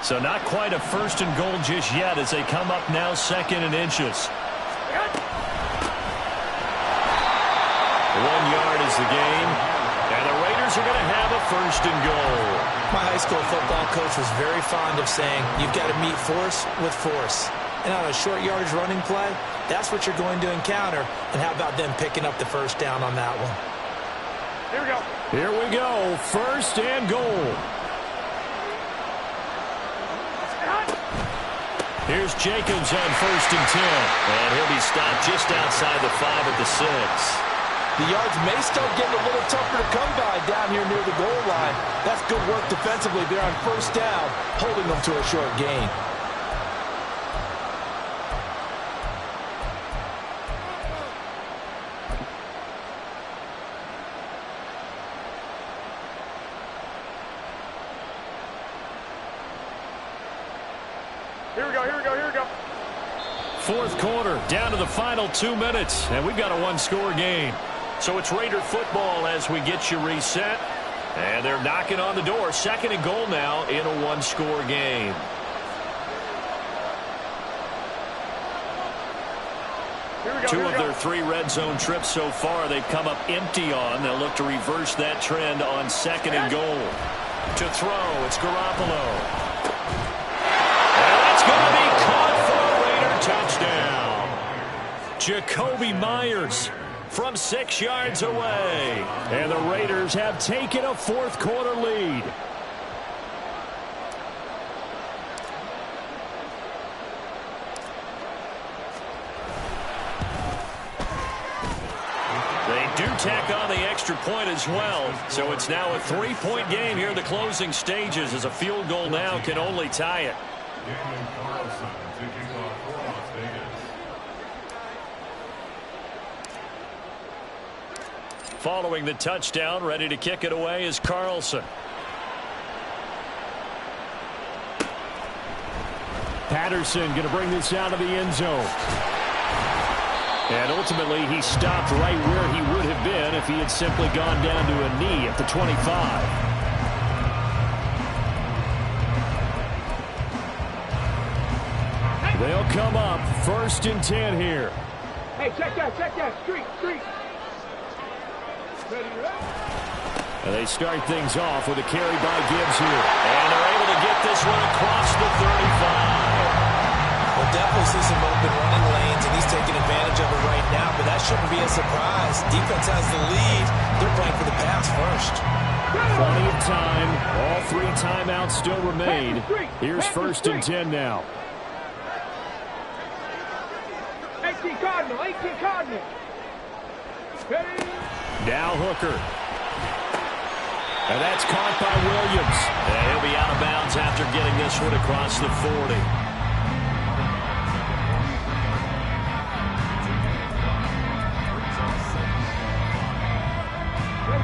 So not quite a 1st and goal just yet as they come up now 2nd and inches. 1 yard is the gain, and the Raiders are going to have a 1st and goal. My high school football coach was very fond of saying, you've got to meet force with force. And on a short yardage running play, that's what you're going to encounter. And how about them picking up the 1st down on that one? Here we go. Here we go, 1st and goal. Here's Jacobs on 1st and 10. And he'll be stopped just outside the 5 at the 6. The yards may start getting a little tougher to come by down here near the goal line. That's good work defensively there on 1st down, holding them to a short gain. Here we go, here we go, here we go. 4th quarter, down to the final 2 minutes, and we've got a 1-score game. So it's Raider football as we get you reset. And they're knocking on the door. 2nd and goal now in a 1-score game. Two of their 3 red zone trips so far, they've come up empty on. They'll look to reverse that trend on 2nd and goal. To throw, it's Garoppolo. And that's going to be caught for a Raider touchdown. Jacoby Myers from 6 yards away. And the Raiders have taken a 4th quarter lead. They do tack on the extra point as well. So it's now a 3-point game here in the closing stages, as a field goal now can only tie it. Following the touchdown, ready to kick it away is Carlson. Patterson going to bring this out of the end zone. And ultimately, he stopped right where he would have been if he had simply gone down to a knee at the 25. They'll come up 1st and 10 here. Hey, check that, street. And they start things off with a carry by Gibbs here. And they're able to get this one across the 35. We'll definitely see some open running lanes, and he's taking advantage of it right now, but that shouldn't be a surprise. Defense has the lead. They're playing for the pass first. Plenty of time. All 3 timeouts still remain. Here's 1st and 10 now. 18 Cardinal. Now Hooker. And that's caught by Williams. And he'll be out of bounds after getting this one across the 40.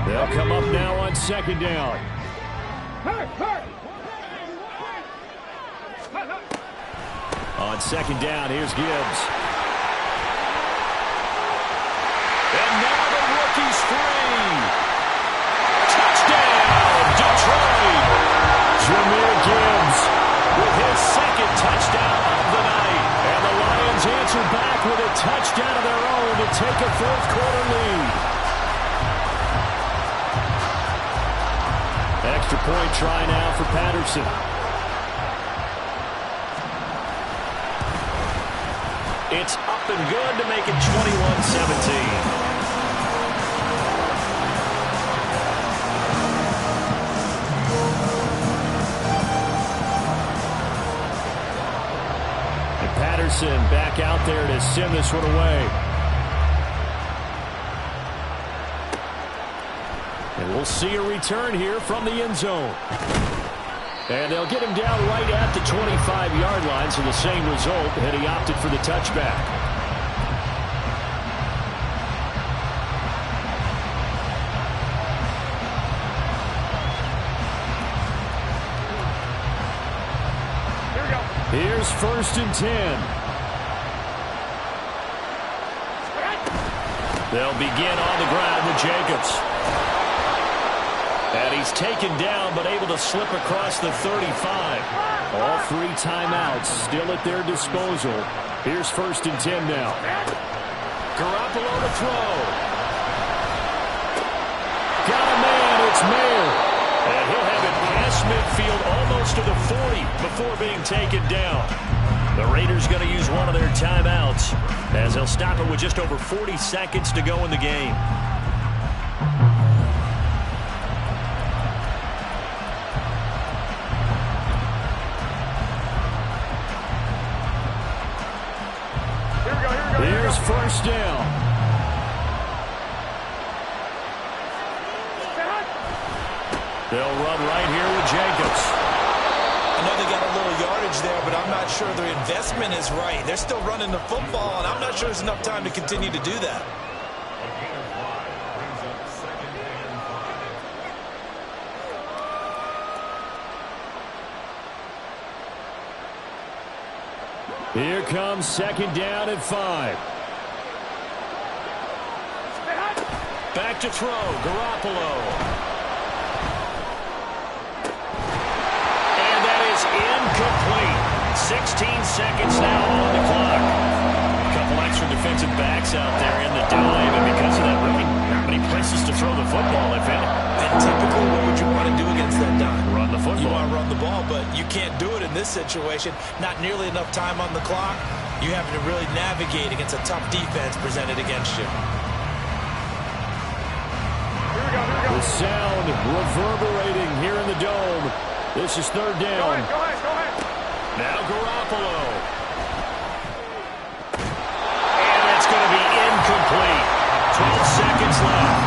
They'll come up now on 2nd down. On 2nd down, here's Gibbs. And now the rookie's free. Touchdown, Detroit. Jahmyr Gibbs with his 2nd touchdown of the night. And the Lions answer back with a touchdown of their own to take a 4th quarter lead. Extra point try now for Patterson. It's up and good to make it 21-17. Patterson back out there to send this one away. And we'll see a return here from the end zone. And they'll get him down right at the 25-yard line, so the same result, and he opted for the touchback. Here's 1st and 10. They'll begin on the ground with Jacobs. And he's taken down, but able to slip across the 35. All 3 timeouts still at their disposal. Here's 1st and 10 now. Garoppolo to throw. Got a man, it's Mayer. And he'll have it past midfield almost to the 40 before being taken down. The Raiders going to use one of their timeouts as they'll stop it with just over 40 seconds to go in the game. Here's 1st down. They'll run right here with Jacobs. I know they got a little yardage there, but I'm not sure their investment is right. They're still running the football, and I'm not sure there's enough time to continue to do that. Here comes 2nd down and 5. Back to throw, Garoppolo. Incomplete. 16 seconds now on the clock. A couple extra defensive backs mistakes out there in the dome, and because of that, really not many places to throw the football, if any. And typically, what would you want to do against that dime? Run the football. You want to run the ball, but you can't do it in this situation. Not nearly enough time on the clock. You have to really navigate against a tough defense presented against you. The sound reverberating here in the dome. This is third down. Go ahead. Now Garoppolo. And that's going to be incomplete. 12 seconds left.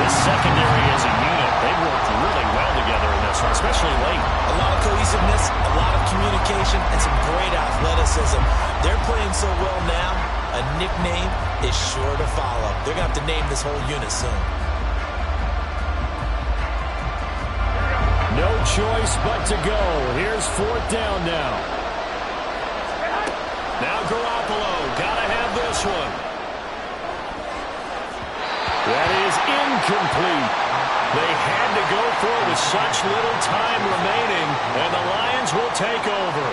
This secondary as a unit, they've worked really well together in this one, especially late. A lot of cohesiveness, a lot of communication, and some great athleticism. They're playing so well now, a nickname is sure to follow. They're going to have to name this whole unit soon. No choice but to go. Here's fourth down now. Now Garoppolo, gotta have this one. That is incomplete. They had to go for it with such little time remaining, and the Lions will take over.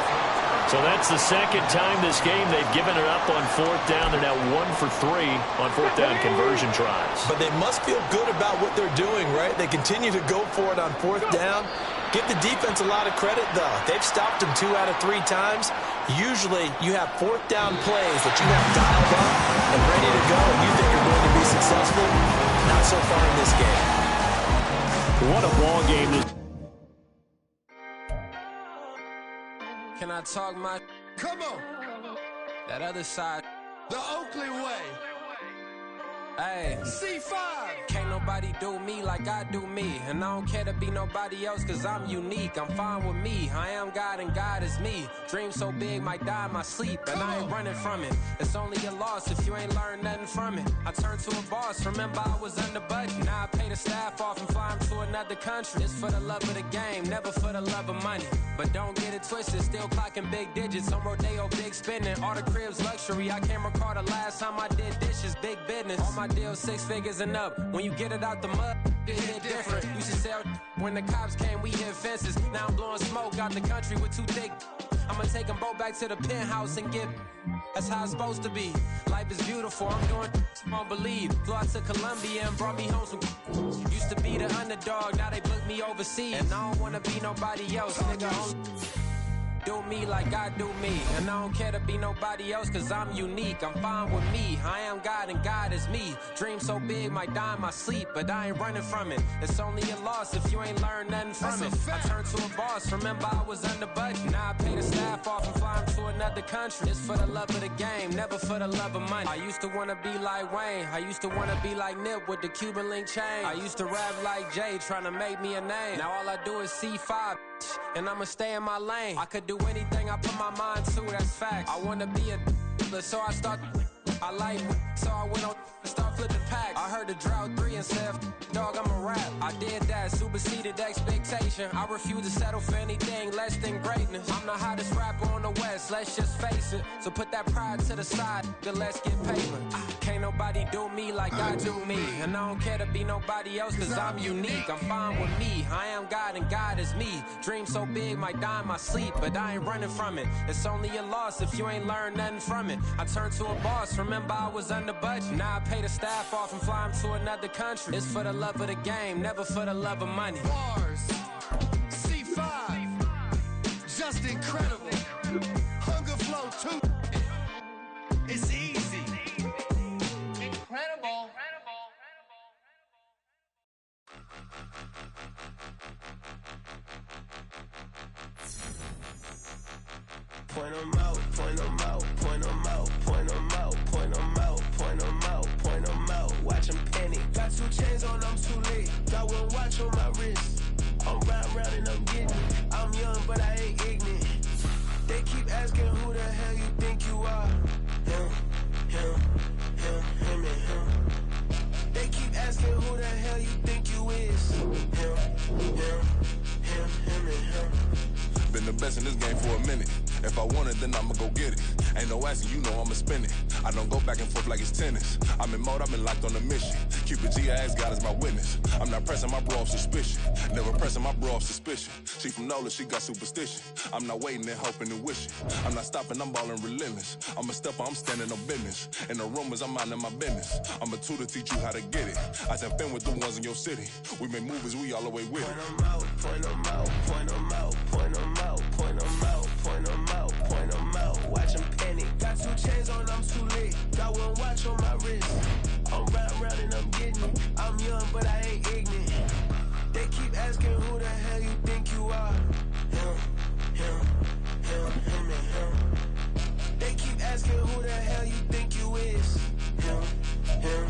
So that's the second time this game they've given it up on fourth down. They're now 1 for 3 on fourth down conversion tries. But they must feel good about what they're doing, right? They continue to go for it on fourth down. Give the defense a lot of credit, though. They've stopped them 2 out of 3 times. Usually, you have fourth down plays that you have dialed up and ready to go, and you think you're going to be successful. Not so far in this game. What a ball game this. Can I talk my... Come on, That other side... the Oakley way. Hey. C5. Can't nobody do me like I do me. And I don't care to be nobody else cause I'm unique. I'm fine with me. I am God and God is me. Dream so big might die in my sleep. And I ain't running from it. It's only a loss if you ain't learned nothing from it. I turned to a boss. Remember I was under budget. Now I pay the staff off and fly them to another country. It's for the love of the game, never for the love of money. But don't get it twisted. Still clocking big digits. On Rodeo, big spending. All the cribs luxury. I can't recall the last time I did dishes. Big business. All my deals 6 figures and up. When you get it out the mud, it hit different. Used to sell when the cops came, we hit fences. Now I'm blowing smoke out the country with 2 thick. I'ma take them both back to the penthouse and get. That's how it's supposed to be. Life is beautiful. I'm doing won't believe. Flew out to Colombia and brought me home some. Used to be the underdog, now they book me overseas. And I don't wanna be nobody else, nigga. Do me like I do me. And I don't care to be nobody else cause I'm unique. I'm fine with me. I am God and God is me. Dream so big might die in my sleep. But I ain't running from it. It's only a loss if you ain't learned nothing from it. I turned to a boss. Remember I was under budget. Now I pay the staff off and fly them to another country. It's for the love of the game, never for the love of money. I used to wanna be like Wayne. I used to wanna be like Nip with the Cuban link chain. I used to rap like Jay trying to make me a name. Now all I do is C5 and I'ma stay in my lane. I could do anything I put my mind to, that's facts. I wanna be a so I start. I like so I went on and start flipping packs. I heard the drought 3 and said, dog, I'm a rap. I did that, superseded expectation. I refuse to settle for anything less than greatness. I'm the hottest rapper on the West, let's just face it. So put that pride to the side, then let's get paper. Can't nobody do me like I do me. And I don't care to be nobody else cause I'm unique. I'm fine with me, I am God and God is me. Dream so big might die in my sleep, but I ain't running from it. It's only a loss if you ain't learned nothing from it. I turned to a boss, remember I was under budget. Now I pay the staff off and fly them to another country. It's for the love of the game, never for the love of money. Bars. C5. Just incredible. Hunger flow 2. It's easy. Incredible. Point 'em out, point 'em out, point 'em out, point 'em out, point 'em out, point 'em out, point 'em out. Watch 'em panic. Got 2 chains on, I'm too late. Got 1 watch on my wrist. I'm round and I'm getting it. I'm young, but I ain't ignorant. They keep asking who the hell you think you are. Him, and him. They keep asking who the hell you think you is. Him, and him. Been the best in this game for a minute. If I want it, then I'ma go get it. Ain't no asking, you know I'ma spin it. I don't go back and forth like it's tennis. I'm in mode, I've been locked on a mission. Keep a G, I ask God as my witness. I'm not pressing my bro off suspicion. Never pressing my bro off suspicion. She from NOLA, she got superstition. I'm not waiting and hoping and wishing. I'm not stopping, I'm ballin' relentless. I'm a stepper, I'm standing on business. In the rumors, I'm minding my business. I'm a tutor, teach you how to get it. I said, been with the ones in your city. We make movies, we all the way with it. Point them out, point them out, point them out, point them out, point them out, point them out, point them out. Watch them panic. Got 2 chains on, I'm too late. Got 1 watch on my wrist. I'm round and I'm getting it. I'm young, but I ain't ignorant. They keep asking who the hell you think you are. Him, and him. They keep asking who the hell you think you is. Him, and him.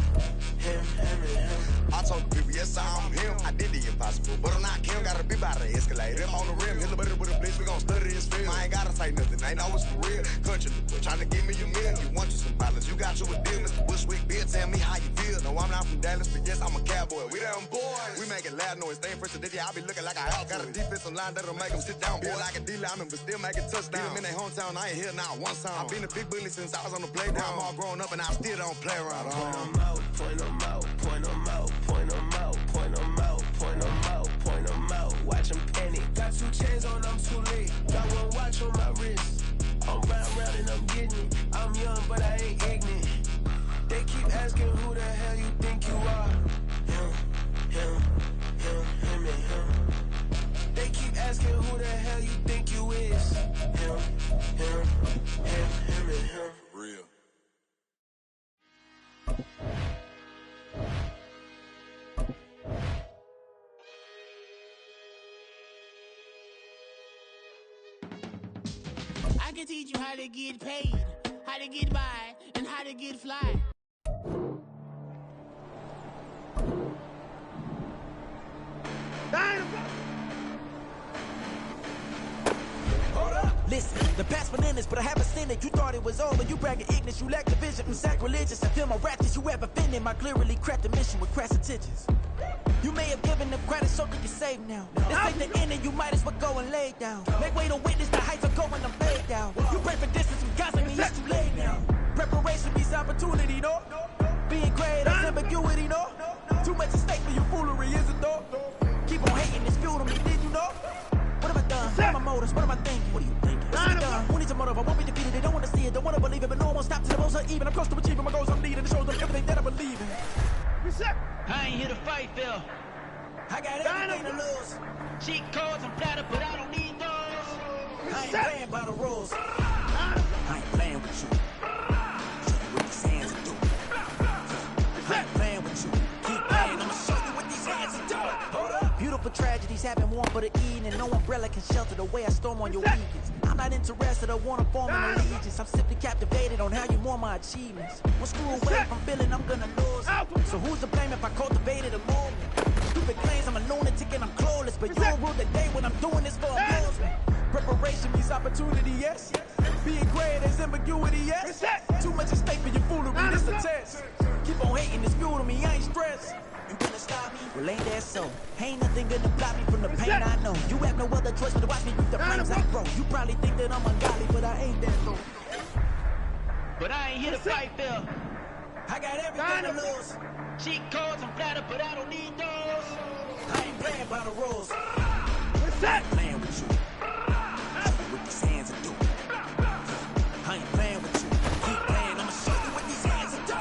I told the people, yes, I'm him. I did the impossible, but I'm not Kim. Gotta be by the escalator. I'm on the rim, hit the better with a blitz. We gon' study this film. I ain't gotta say nothing, ain't always for real. Country, trying to give me a meal. You want you some violence, you got you a deal. Mr. Bushwick, Bill, tell me how you feel. No, I'm not from Dallas, but yes, I'm a cowboy. We them boys. We making loud noise, staying fresh to this. I be looking like a house. Got a defensive line that'll make them sit down. Feel like a D-lineman, but still making touchdowns. I'm in their hometown, I ain't here now one time. I've been a big bully since I was on the playground. I'm all grown up and I still don't play around. Point them out, point them out, point them out, point them out, point them out, point them out, point them out. Watch them panic. Got 2 chains on, I'm too late. Got 1 watch on my wrist. I'm round and I'm getting it. I'm young, but I ain't ignorant. They keep asking who the hell you think you are. Him, and him. They keep asking who the hell you think you is. Him, and him. Real. I can teach you how to get paid, how to get by, and how to get fly. Listen, the past bananas, but I haven't seen it. You thought it was over, you bragging ignorance, you lack the vision. I'm sacrilegious, I feel my wrath as you ever offended. My clearly crafted mission with crass intentions. You may have given them credit, so they can save now. This ain't the end, and you might as well go and lay down. Make way to witness the heights of going, I'm fade down. You pray for distance, we constantly, it's too late now. Preparation means opportunity, no? Being great, that's ambiguity, no? Too much at stake for your foolery, is it though? Keep on hating, it's fuel to me, did you know? What have I done? What are my motives? What am I thinking? What are you thinking? What's it done? Who needs a motive? I won't be defeated. They don't want to see it, don't want to believe it, but no one won't stop till the most uneven. I'm close to achieving my goals, I'm leading. It shows them everything that I believe in. I ain't here to fight, Phil. I got everything to lose. Cheat codes and platter, but I don't need those. I ain't playing by the rules. I ain't playing with you. Show you what these hands do. I ain't playing with you. Keep playing, I'ma show you what these hands do. Hold up. Beautiful tragedies happen one for the Eden, and no umbrella can shelter the way I storm on your weekends. I'm not interested, I wanna form an allegiance. I'm simply captivated on how you more my achievements. One screw away from feeling I'm gonna lose it. So who's to blame if I cultivated a moment? Stupid claims I'm a lunatic and I'm clueless, but you don't rule the day when I'm doing this for amusement. Preparation means opportunity, yes. Being great is ambiguity, yes. Too much at stake for your foolery, this a test. Keep on hating, it's fuel to me, I ain't stressed. You gonna stop me? Well, ain't that so? Ain't nothing gonna block me from the pain I know. You have no other choice but to watch me reap the flames I grow. You probably think that I'm ungodly, but I ain't that though. But I ain't here to fight, Phil. I got everything to lose. Cheat codes and platter, but I don't need those. I ain't playing by the rules. I ain't playing with you. Show you what these hands do. I ain't playing with you. Keep playing, I'ma show you what these hands do.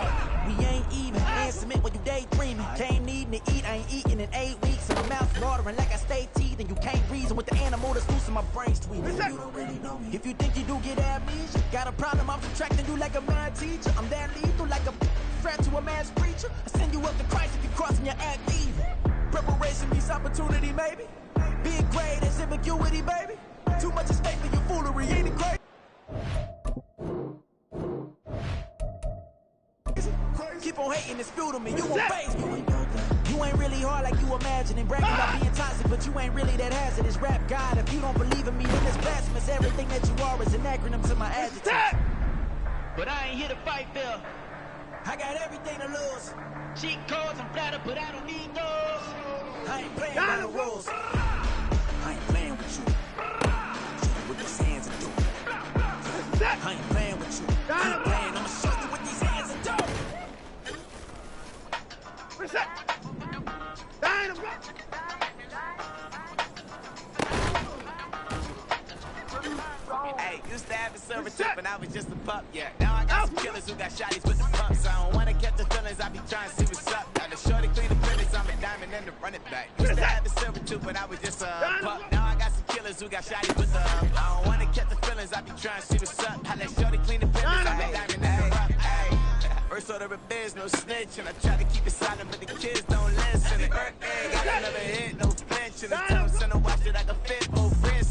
We ain't even. Answer me when you daydreaming. Can't need to eat, I ain't eating in 8 weeks. And my mouth's watering like I stay teeth. And you can't reason with the animal that's loose in my brain's tweeting. You don't really know me. If you think you do get amnesia, got a problem, I'm subtracting you like a mad teacher. I'm that lethal like a threat to a man's preacher. I send you up to Christ if you crossing your act evil. Preparation means opportunity, maybe. Being great is ambiguity, baby. Too much at stake for your foolery, ain't it great? Keep on hating, it's fuel to me, you won't faze me. You ain't really hard like you imagine and bragging about being toxic, but you ain't really that hazardous. Rap God, if you don't believe in me, then it's blasphemous. Everything that you are is an acronym to my adjectives. But I ain't here to fight, Phil. I got everything to lose. Cheat codes and platter, but I don't need those. I ain't playing by the rules. I ain't playing with you. Show you what these hands do. I ain't playing with I got some killers who got shotties with the pumps. I don't wanna catch the feelings, I be trying to see what's up. Got the shorty clean the finish, I'm a diamond and the run it back. Used to have a silver too, but I was just a pup. Now I got some killers who got shotties with the I don't wanna catch the feelings, I be trying to see what's up. How that shorty clean the finish, I'm a diamond and the rock. First order of biz, no snitch, and I try to keep it silent, but the kids don't listen. And birthday, got another hit, no flinch, and the time center watch it like a fit, both friends.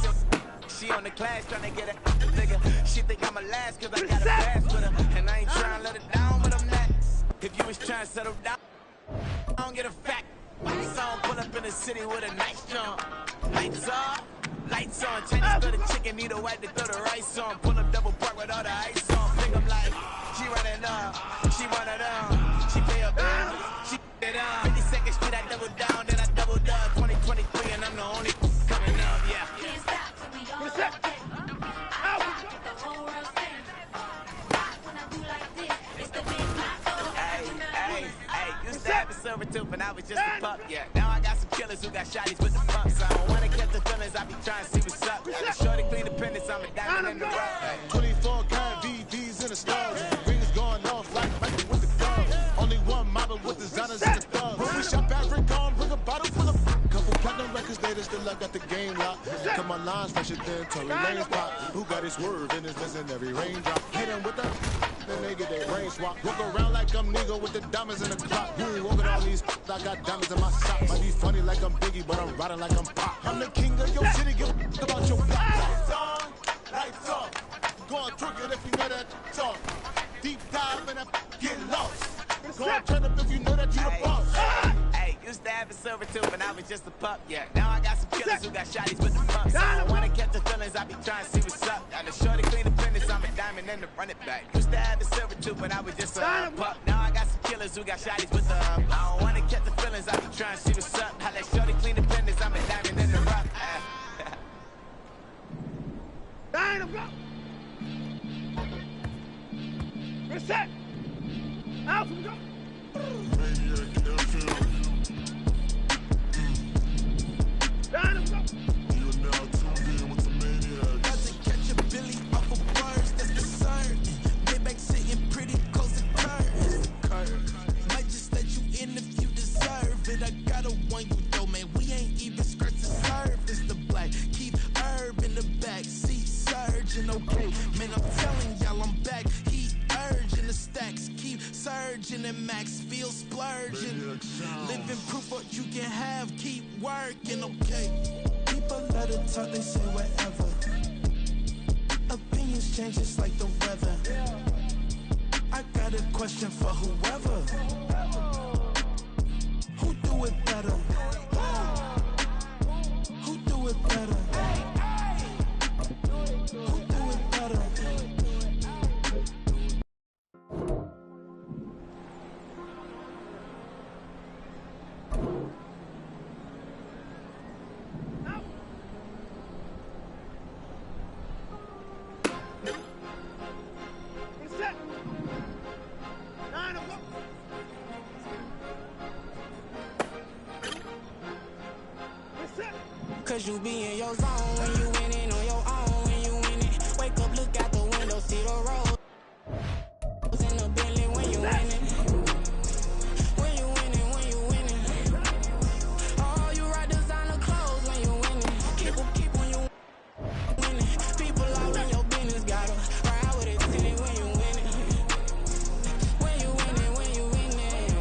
She on the class trying to get a nigga. She think I'm a last cause I got a pass with her. And I ain't trying to let it down, but I'm not. If you was trying to settle down, I don't get a fact. Song pull up in the city with a nice jump. Lights on, lights on. Chinese for the chicken, need a wipe to throw the rice on. Pull up double park with all the ice on. Think I'm like, she running up, she one of them. She pay a bill, she it up. 52nd Street, I double down, then I doubled up. 2023, and I'm the only coming up, yeah. What's that? Used to have a silver tooth and I was just a pup, yeah. Now I got some killers who got shotties with the pumps. I don't wanna catch the feelings, I be trying to see what's up. Got a shorty clean the pendants, I'm a diamond in the rough. 24 karat VVs in the stars. Rings going off like Michael with the guns. Only one model with designers in the thugs. When we shop at Rick on, bring a bottle full of couple platinum records later, still I got the game locked. Cut my lines fresher than Tory Lane's pop. Who got his swerve in his in every raindrop? Hit him with the then they get their brain swap. Walk around like I'm Nego with the diamonds in the clock. You ain't walking all these I got diamonds in my sock. Might be funny like I'm Biggie, but I'm riding like I'm Pop. I'm the king of your city, give a about your block. Lights on, lights off. Go on, twerk it if you know that talk. Deep dive and get lost. Go on, turn up if you know that you the boss. Hey, used to have a silver tooth and I was just a pup, yeah. Now I got some killers who got shotties with the pumps. I don't wanna catch the feelings, I be trying to see what's up. Got the shorty clean the pendants, I'm a diamond and the run it back. Used to have a silver tooth when I was just a pup. Now I got some killers who got shotties with the I don't wanna catch the feelings, I be trying to see what's up. How that shorty clean the pendants, I'm a diamond and the rock. Dynamo! Reset! Out we go! Dynamo! You are now tuned in with the maniac. Got to catch a Billy off of bars, that's the sign. Maybach sitting pretty close to curve. Might just let you in if you deserve it. I gotta want you though, man. We ain't even scratched the surface. The black keep herb in the back seat surging. Okay, man, I'm telling y'all I'm back. Heat urging the stacks keep surging and max feel splurging. Living proof what you can have, keep working. Okay, people let it talk, they say whatever. Opinions change just like the weather. I got a question for whoever. Who do it better? Who do it better? Who do it better? Reset! Dynamo! Reset! Cause you be in your zone when you winning on your own. When you winning, wake up, look out the window, see the road. In the Bentley when you winning. When you winning, when you winning. Oh, you ride designer clothes when you winning. Keep when you winning. People all in your business, gotta ride with it tinted when you winning. When you winning, when you winning.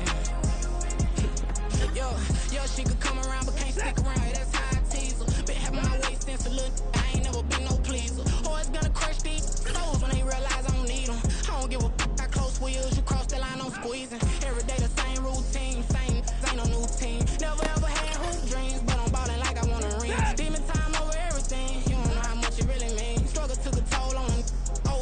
Yo, she could come around but can't stick around. That's how I tease her. Been having my waist since a little. I ain't never been no pleaser. Always gonna crush these souls when they realize I don't need them. I don't give a f***. I close wheels, you cross the line, I'm squeezing. Every day the same routine, same, ain't no new team. Never ever had hoop dreams, but I'm ballin' like I want a ring. Demon time over everything, you don't know how much it really means. Struggle took a toll on them,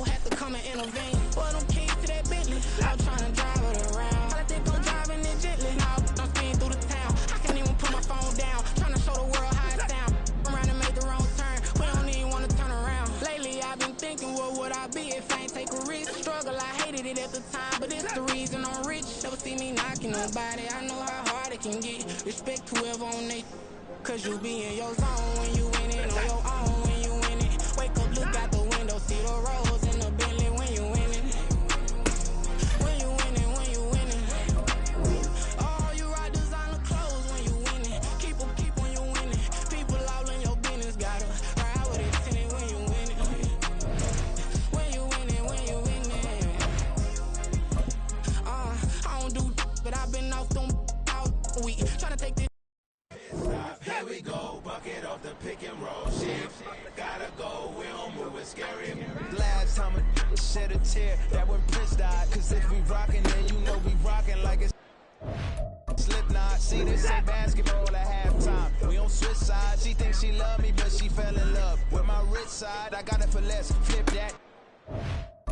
had to come and intervene. Boy, them keys to that Bentley, I'm tryna drive it around. I think I'm driving it gently, now I'm speeding through the town. I can't even put my phone down, tryna show the world how it sound. Around and make the wrong turn, we don't even wanna turn around. Lately I've been thinking, what would I be if I ain't take a risk? Struggle, I hated it at the time, but it's the reason I'm rich. Never see me knocking nobody, I know how hard it can get. Respect whoever on they, cause you be in your zone when you winning on your own when you winning. Wake up, look out the window, see the roads in the Bentley when you winning. that when Prince died. Cause if we rockin', then you know we rockin' like it's Slipknot. See, this ain't basketball at halftime. We on switch sides. She thinks she love me, but she fell in love with my rich side. I got it for less. Flip that.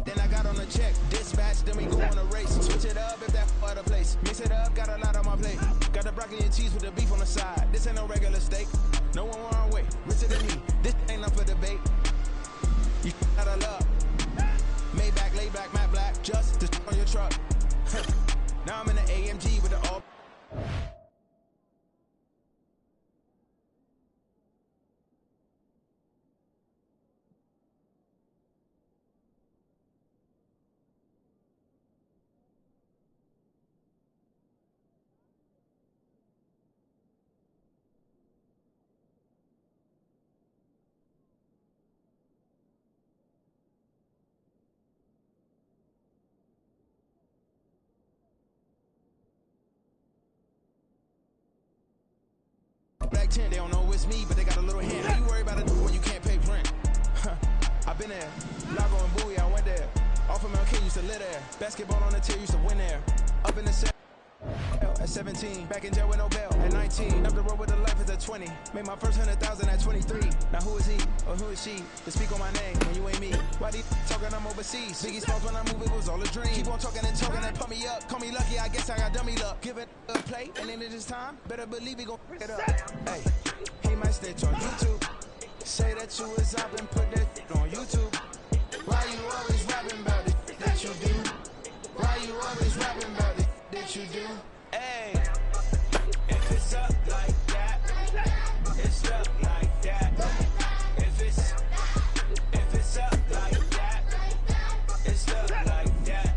Then I got on a check, dispatch, then we go on a race. Switch it up if that other place. Mix it up, got a lot on my plate. Got the broccoli and cheese with the beef on the side. This ain't no regular steak. No one wrong way, richer than me. This ain't up for debate. You out of love. Maybach, laid back, matte black, just to on your truck. Now I'm in the AMG with the all. Black 10, they don't know it's me, but they got a little hand. How you worry about it when you can't pay rent? I've been there. Lago and Bowie, I went there. Off of Mount King, used to live there. Basketball on the tier, used to win there. Up in the set at 17. Back in jail with no bail at 19. Up the road with the life is at 20. Made my first 100,000 at 23. Now who is he or who is she to speak on my name when you ain't me? Why they talking I'm overseas? Biggie Smalls when I move, it was all a dream. Keep on talking and pump me up. Call me lucky, I guess I got dummy luck. Give it a play, and then it is time. Better believe we gon' pick it up. Hey, he might stitch on YouTube. Say that you was up and put that on YouTube. Why you always rapping about it that you do? Why you always rapping about it that you do? Hey, if it's up like that, it's up like that. If it's up like that, it's up like that.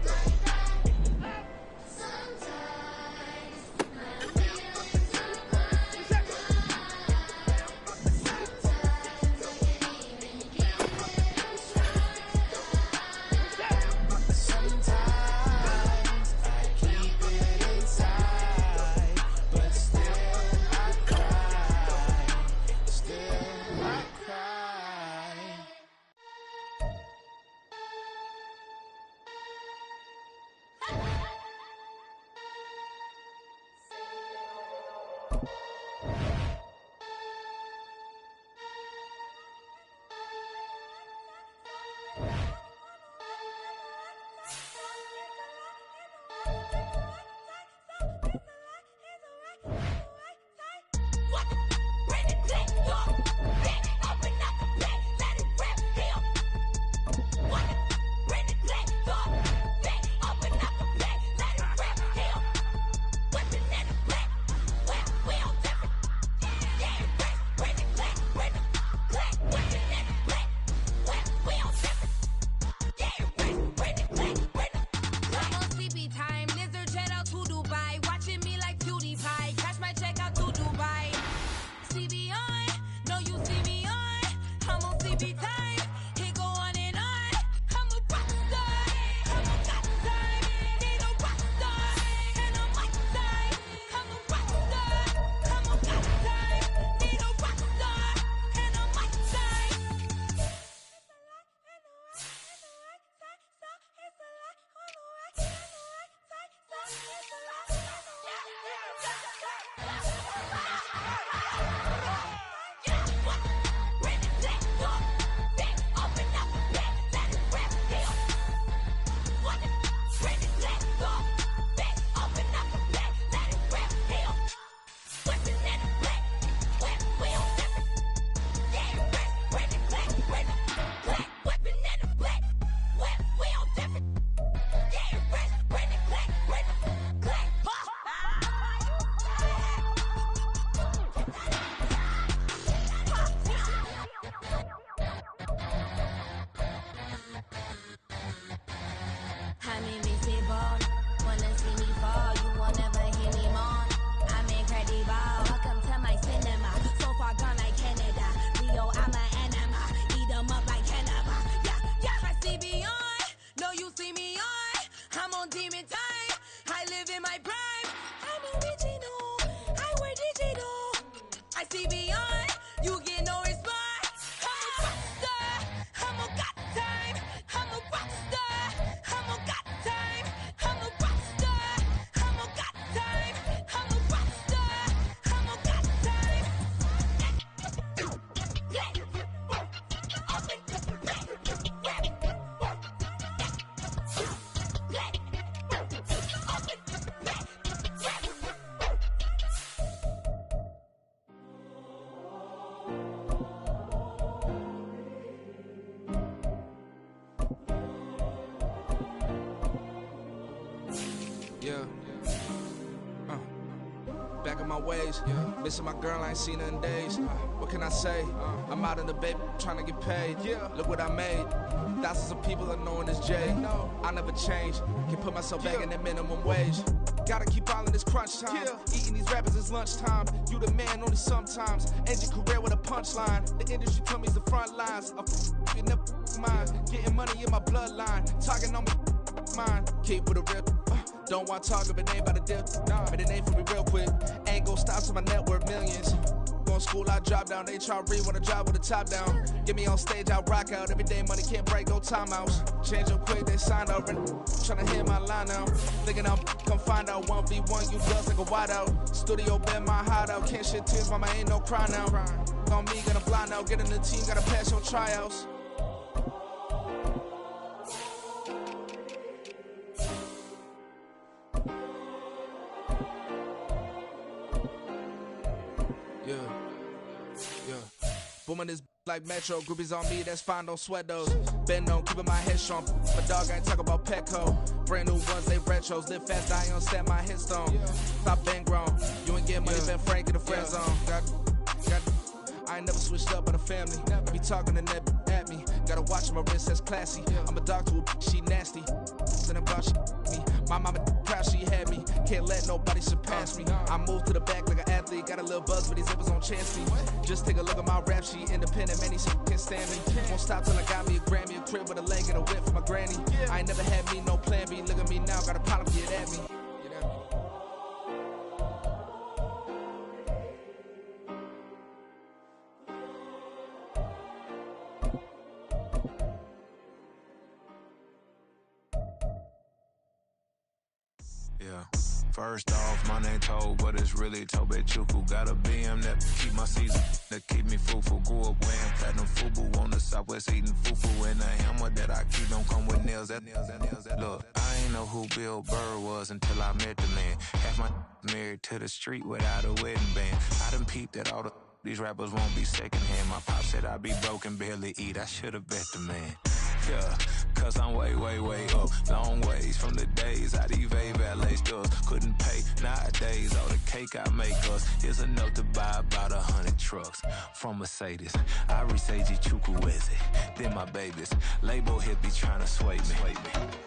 I'm a got time. I'm a rock star. I'm a Yeah. Back in my ways, missing my girl, I ain't seen her in days. What can I say? I'm out in the baby, trying to get paid. Look what I made. Thousands of people are knowing it's Jay. I never change. Can put myself back in that minimum wage. Gotta keep all in this crunch time. Eating these rappers is lunchtime. You the man only sometimes. End your career with a punchline. The industry told me it's the front lines. You never mind. Getting money in my bloodline. Talking on my mind. Keep with a real. Don't want to talk if it ain't about the dip. But it ain't for me real quick. Ain't gon' stop till my net worth millions. Going school, I drop down. They try to read when I drop with the top down. Get me on stage, I rock out. Every day money can't break, no timeouts. Change up quick, they sign up. Tryna hit my line now. Thinking I'm come find out 1v1, you girls like a wideout. Studio been my hideout. Can't shed tears, mama ain't no cry now. On me, gonna blind out. Get in the team, gotta pass your tryouts. Booming this like Metro, groupies on me, that's fine, don't sweat those. Been on, keeping my head strong. My dog ain't talk about Petco. Brand new ones, they retros. Live fast, I ain't stand my headstone. Stop been grown. You ain't get money, been frank in the friend zone. I ain't never switched up on the family. Be talking to that at me. Gotta watch my wrist, that's classy. I'm a dog to a she nasty. Then about she me. My mama proud she had me. Can't let nobody surpass me. I moved to the back like an athlete. Got a little buzz, but these zippers on Chancey. Just take a look at my rap sheet. Independent, man, these can't stand me. Won't stop till I got me a Grammy, a crib with a leg and a whip for my granny. I ain't never had me no plan B. Look at me now, got a problem, get at me. Yeah. First off, my name Toad, but it's really Tobe Chuku. Got a BM that keep my season, that keep me fufu. Grew up wearing platinum fubu on the Southwest eating fufu. And a hammer that I keep don't come with nails. Look, I ain't know who Bill Burr was until I met the man. Half my married to the street without a wedding band. I done peeped that all these rappers won't be secondhand. My pop said I'd be broken, barely eat. I should've bet the man. Yeah, cause I'm way, way, way up. Long ways from the days I evade valet stores. Couldn't pay nowadays. All the cake I make us is enough to buy about 100 trucks. From Mercedes, I Seiji Chukwueze. Then my babies, label hit be trying to sway me.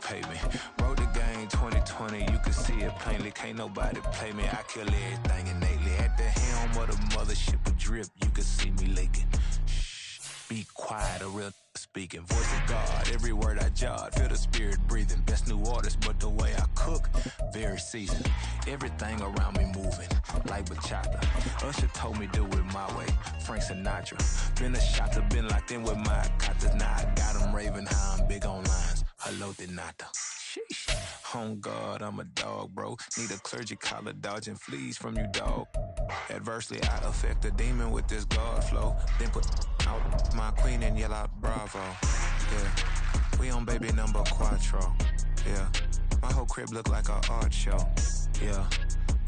Pay me. Wrote the game 2020, you can see it plainly. Can't nobody play me. I kill everything innately. At the helm of the mothership of drip, you can see me leaking. Shh, be quiet, a real speaking. Voice of God, every word I jot. Feel the spirit breathing. Best new artist, but the way I cook, very seasoned. Everything around me moving, like bachata. Usher told me do it my way. Frank Sinatra. Been a shotter, been locked in with my katas. Now I got them raving how I'm big on lines. Hello, Denata. Sheesh. On God, I'm a dog, bro. Need a clergy collar, dodging fleas from you, dog. Adversely, I affect a demon with this God flow. Then put out my queen and yell out bravo. Yeah, we on baby number quattro. Yeah, my whole crib look like an art show. Yeah,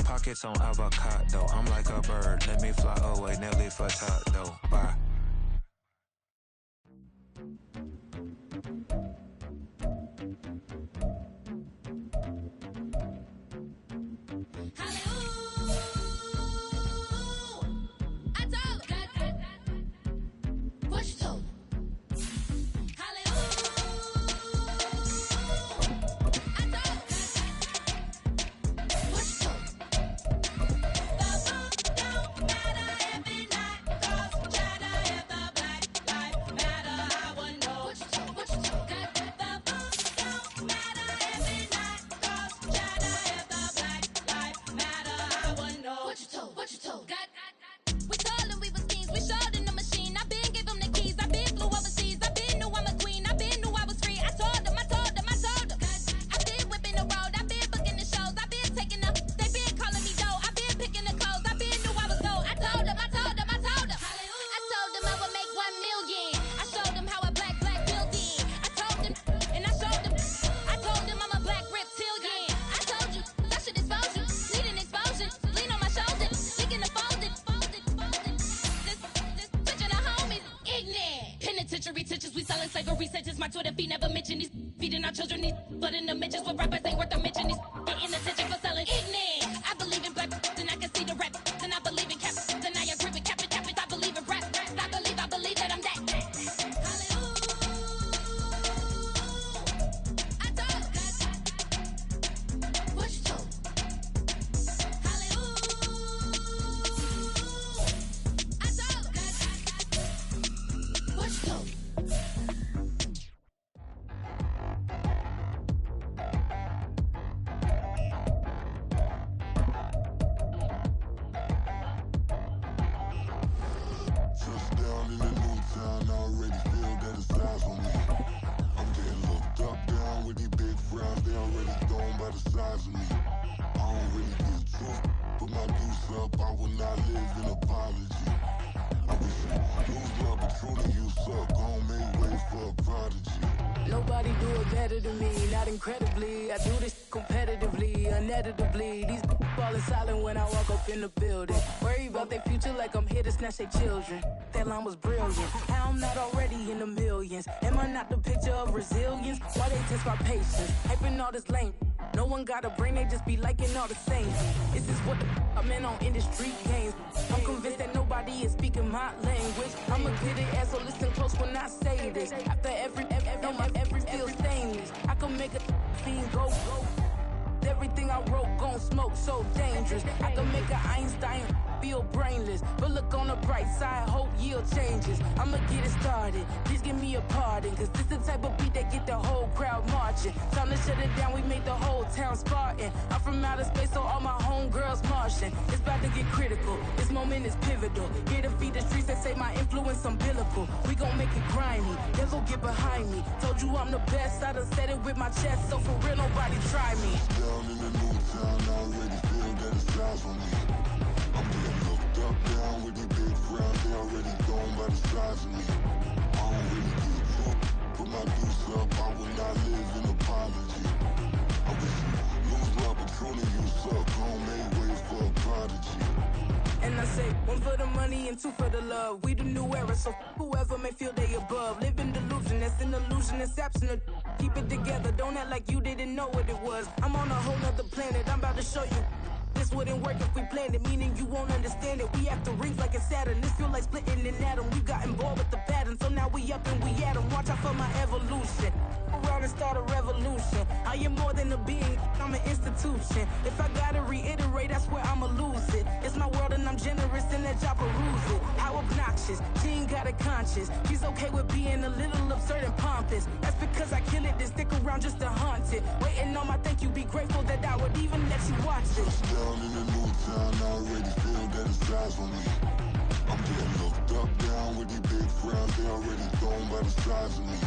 pockets on avocado. I'm like a bird, let me fly away. Nelly Furtado. Bye. the size of me. I don't really get drunk, but my deuce up, I will not live in apology. I wish you lose love, but truly you suck. Gon' make way for a prodigy. Nobody do it better than me, not incredibly. I do this competitively, uneditably. These falling silent when I walk up in the building. Worry about their future like I'm here to snatch their children. That line was brilliant. How I'm not already in the millions? Am I not the picture of resilience? Why they test my patience? Hyping all this lame. No one got a brain, they just be liking all the same. This is what the I'm in on industry games. I'm convinced that nobody is speaking my language. I'm a good ass, so listen close when I say this. After every feel stainless. I can make a fiend go. Everything I wrote gon' smoke, so dangerous. I can make an Einstein feel brainless. But look on the bright side, hope yield changes. I'ma get it started, please give me a pardon. Cause this the type of beat that get the whole crowd marching. Time to shut it down, we make the whole town Spartan. I'm from outer space, so all my homegirls Martian. It's about to get critical, this moment is pivotal. Here to feed the streets that say my influence umbilical. We gon' make it grimy, never get behind me. Told you I'm the best, I done said it with my chest. So for real, nobody try me. Down in the new town, I already feel that it's eyes on me. I'm getting looked up, down with the big crowd, they already gone by the size of me. I don't really get drunk, put my deuce up, I will not live in apology. I wish you lose love, but truly you suck, gon' make way for a prodigy. And I say, one for the money and two for the love. We the new era, so whoever may feel they above. Live in delusion, that's an illusion, it's absent. Keep it together, don't act like you didn't know what it was. I'm on a whole nother planet, I'm about to show you. This wouldn't work if we planned it, meaning you won't understand it. We after rings like it's Saturn, this feel like splitting an atom. We got involved with the pattern, so now we up and we at 'em. Watch out for my evolution. Around and start a revolution. I am more than a being, I'm an institution. If I gotta reiterate, that's where I'ma lose it. It's my world and I'm generous and let y'all peruse it. How obnoxious, she ain't got a conscience. She's okay with being a little absurd and pompous. That's because I kill it, then stick around just to haunt it. Waiting on my thank you, be grateful that I would even let you watch this. Down in the new town, I already feel that it's eyes on me. I'm getting looked up, down with the big crowd, they already gone by the size of me.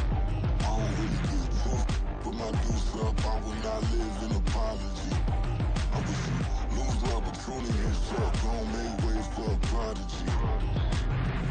I don't really get drunk, put my deuce up, I will not live in apology. I wish you lose love, but truly you suck, gon' make way for a prodigy.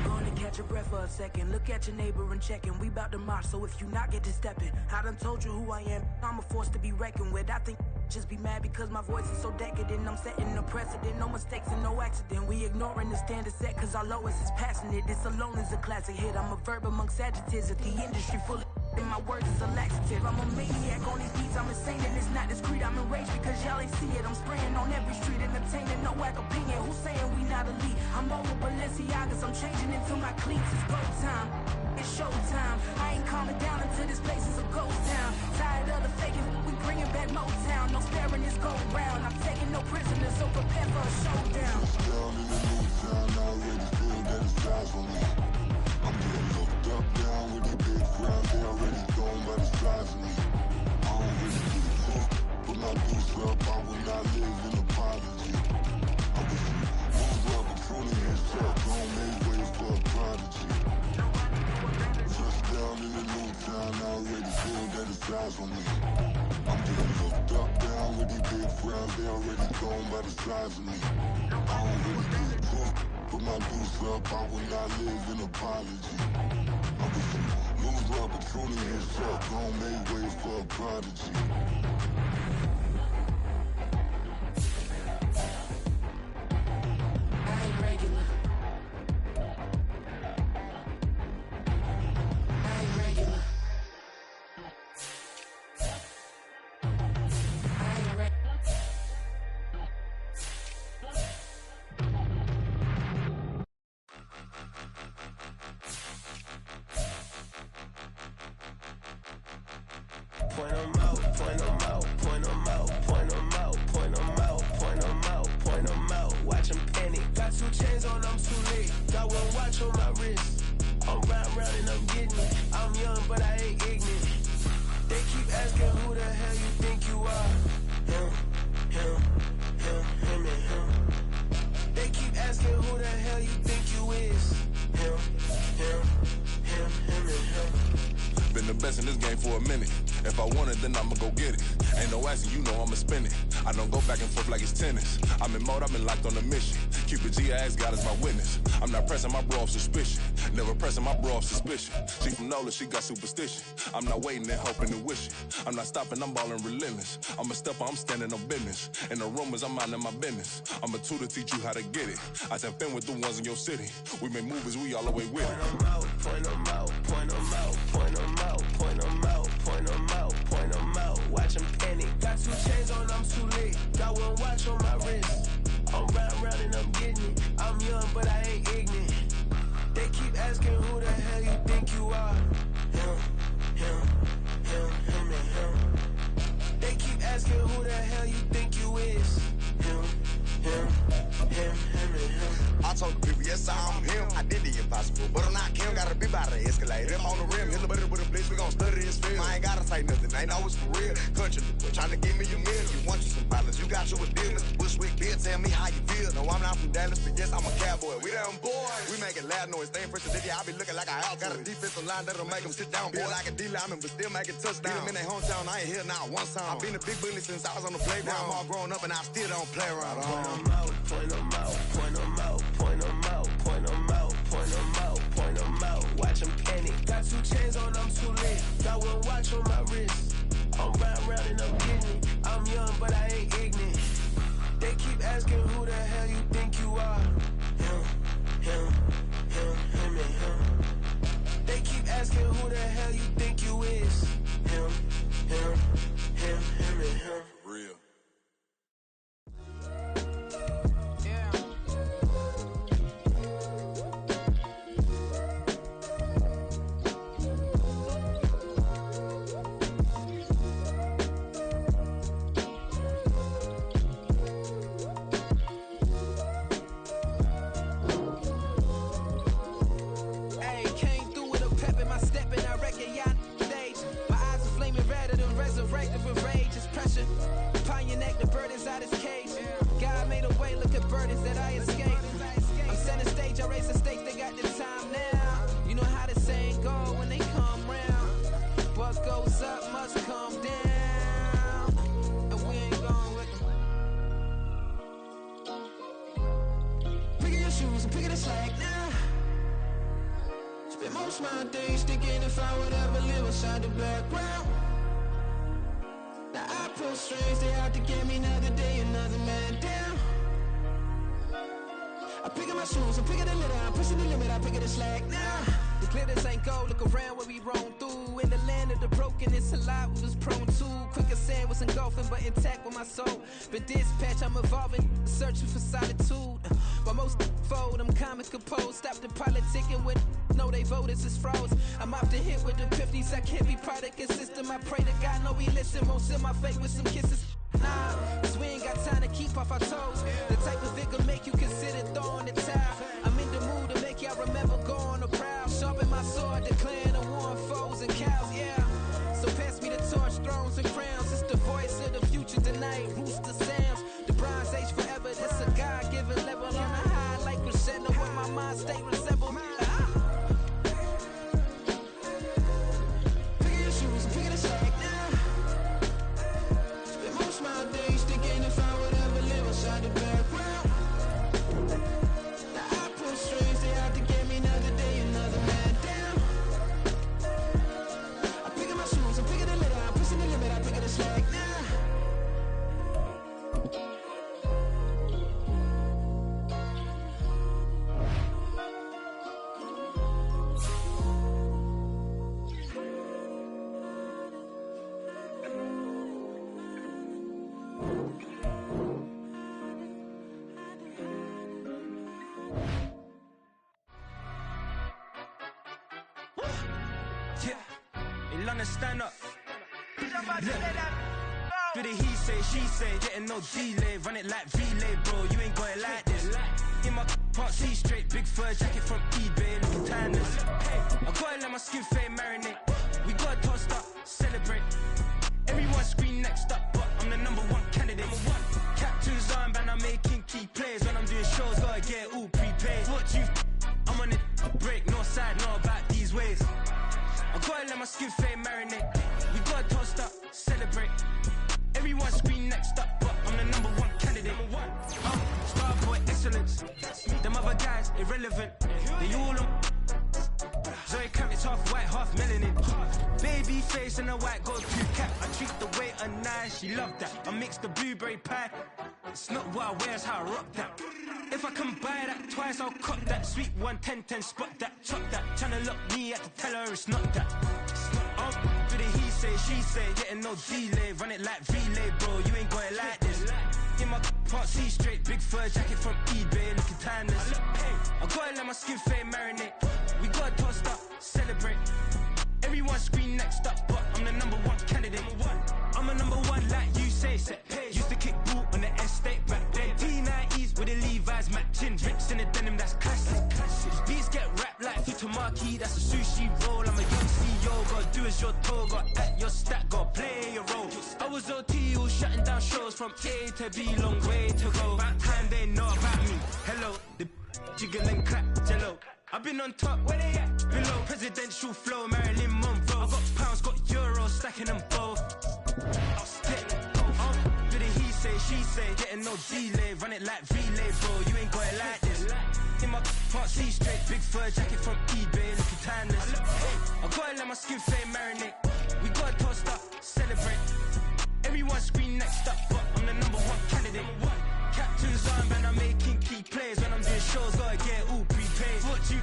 Gonna catch your breath for a second. Look at your neighbor and checking. We bout to march, so if you not get to stepping. I done told you who I am. I'm a force to be reckoned with. I think just be mad because my voice is so decadent. I'm setting a precedent. No mistakes and no accident. We ignoring the standard set cause our lowest is passionate. This alone is a classic hit. I'm a verb amongst adjectives. If the industry full of and my words is a laxative. I'm a maniac on these beats, I'm insane and it's not discreet. I'm enraged because y'all ain't see it. I'm spraying on every street, entertaining, no whack opinion. Who's saying we not elite? I'm over Balenciagas, I'm changing into my cleats. It's go time, it's show time. I ain't calming down until this place is a ghost town. Tired of the faking, we bringing back Motown. No sparing this go round. I'm taking no prisoners, so prepare for a showdown. Down in the new town, I already feel that it's eyes on me. I'm getting looked up, down with the big crowd, they already gone by the size of me. I don't really get drunk, put my deuce up, I will not live in apology. I wish you lose love, but truly you suck, gon' make way for a prodigy. Just down in the new town, I already feel that it's eyes on me. I'm getting looked up, down with the big crowd, they already gone by the size of me. I don't really get drunk, put my deuce up, I will not live in apology. I wish you lose love, but truly you suck, gon' make way for a prodigy. I ain't regular. I ain't regular. I ain't regular. Point 'em out, point 'em out, point 'em out, point 'em out, point 'em out, point 'em out, point 'em out. Watch 'em panic. Got 2 chains on, I'm too late. Got 1 watch on my wrist. I'm round and I'm getting it. I'm young, but I ain't ignorant. They keep asking who the hell you think you are. Him, him, him, and him. They keep asking who the hell you think you is. Him, and him. Been the best in this game for a minute. If I want it, then I'ma go get it. Ain't no asking, you know I'ma spin it. I don't go back and forth like it's tennis. I'm in mode, I've been locked on a mission. Cupid G, I ask God as my witness. I'm not pressing my bro off suspicion. Never pressing my bro off suspicion. She from NOLA, she got superstition. I'm not waiting and hoping and wishing. I'm not stopping, I'm ballin' relentless. I'm a stepper, I'm standing on business. In the rumors, I'm minding my business. I'm a tutor, teach you how to get it. I tap in with the ones in your city. We make movies, we all the way with it. Point them out, point them out, point them out, point them out, point them out, point them out. Watch them panic. Got 2 chains on, I'm too late. Got 1 watch on my wrist. I'm round and I'm getting it. I'm young, but I ain't ignorant. They keep asking who the hell you think you are. Him, and him. They keep asking who the hell you think you is. Him, and him. I told the people, yes, I'm him. I did the impossible, but I'm not Kim. Gotta be by the escalator. Him on the rim, hit a better with a blitz. We gon' study this film. I ain't gotta say nothing. Ain't know it's for real. Country, trying to give me your meal. You want you some violence. You got you a deal. Mr. Bushwick, bitch, tell me how you feel. No, I'm not from Dallas, but yes, I'm a cowboy. We them boys. We make it loud noise. Staying fresh to I be looking like a house. Got a defensive line that'll make them sit down. Feel like a D-lineman, but still make it touchdown. Beat them in their hometown. I ain't here now one time. I've been a big bully since I was on the playground. Now I'm all grown up and I still don't play around. Point them out, point them out, point them out, point them out, point them out, point them out, point them out. Watch them panic. Got 2 chains on, I'm too late. Got 1 watch on my wrist. I'm round and I'm getting it. I'm young, but I ain't ignorant. They keep asking who the hell you think you are. Him, and him. They keep asking who the hell you think you is. Him, and him. Real. Upon your neck, the bird is out his cage. God made a way, look at burdens that I escaped. I'm center stage, I raise the stakes, they got the time now. You know how the saying go when they come round. What goes up must come down. And we ain't going with them. Picking your shoes and picking the slack now. Spend most of my days thinking if I would ever live inside the background. Now I pull strings, they out to get me another day, another man down. I pick up my shoes, I'm picking the litter, I'm pushing the limit, I pick up the slack now. The glitters ain't gold, look around where we roam through. In the land of the broken, it's a lot we was prone to. Quicker sand was engulfing, but intact with my soul. Been dispatched, I'm evolving, searching for solitude. While most fold, I'm calm and composed. Stop the politicking with no, they voters is froze. I'm off the hit with the 50s, I can't be product and system. I pray to God, no, he listen, won't seal my fate with some kisses. Nah, cause we ain't got time to keep off our toes. The type of vigor make you consider throwing the towel. I'm in the mood to make y'all remember going to proud. Sharpen my sword, declaring the war on foes and cows, yeah. So pass me the torch, thrones and crowns. It's the voice of the future tonight, rooster sounds. The Bronze Age forever, this a God-given level on a high like crescendo when my mind state resemble. Picking your shoes and picking the slack now. Spend most of my days thinking if I would ever live inside the background. Now I pull strings, they out to get me another day, another man down. I pick up my shoes, I'm picking the litter, I'm pushing the limit, I pick up the slack now. Yeah, in London, stand up. Do the he say, she say, getting no delay. Run it like relay, bro, you ain't got it like this. In my can't see straight, big fur jacket from eBay, looking timeless. I gotta let my skin fade marinate. We gotta toast up, celebrate. Everyone scream next up, but I'm the #1 candidate. Captain's armband, I'm making key plays. When I'm doing shows, gotta get it all prepaid. What you I'm on it, break, no side, no about these ways. I gotta let my skin fade marinate. We gotta toast up, celebrate. next up, but I'm the number one candidate. Star boy excellence. Them other guys irrelevant. They all on. Zoe Kravitz half white, half melanin. Baby face and a white gold tooth cap. I treat the waiter nice, she loved that. I mix the blueberry pie. It's not what I wear, it's how I rock that. If I can buy that twice, I'll cop that. Sweet 110, spot that, chop that. Tryna lock me at the teller, it's not that. Do the he say, she say, getting no delay. Run it like relay, bro, you ain't got it like this. In my part C straight, big fur jacket from eBay, looking timeless. I gotta let my skin fade marinate. We gotta toast up, celebrate. Everyone scream next up, but I'm the number one candidate. I'm a number one like you say, set pace. Used to kick boot on the estate back then. T90s with the Levi's matching. Rips in the denim, that's classic. These beats get wrapped like Futamaki, that's a sushi roll. I'm a young CEO, gotta do as you're told. Gotta act your stat, gotta play your role. I was OT, all shutting down shows from A to B, long way to go. About time they know about me. Hello, the jiggle and clap, jello. I've been on top, where they at? Below presidential flow, Marilyn Monroe. I got pounds, got euros, stacking them both. I'll stick. Do the he say, she say, getting no delay. Run it like relay, bro, you ain't got it like this. In my part C straight, big fur jacket from eBay, looking timeless. I gotta let my skin fade marinate. We gotta toast up, celebrate. Everyone scream next up, but I'm the number one candidate. Captain's arm, and I'm making key plays. When I'm doing shows, gotta get all prepaid. What you?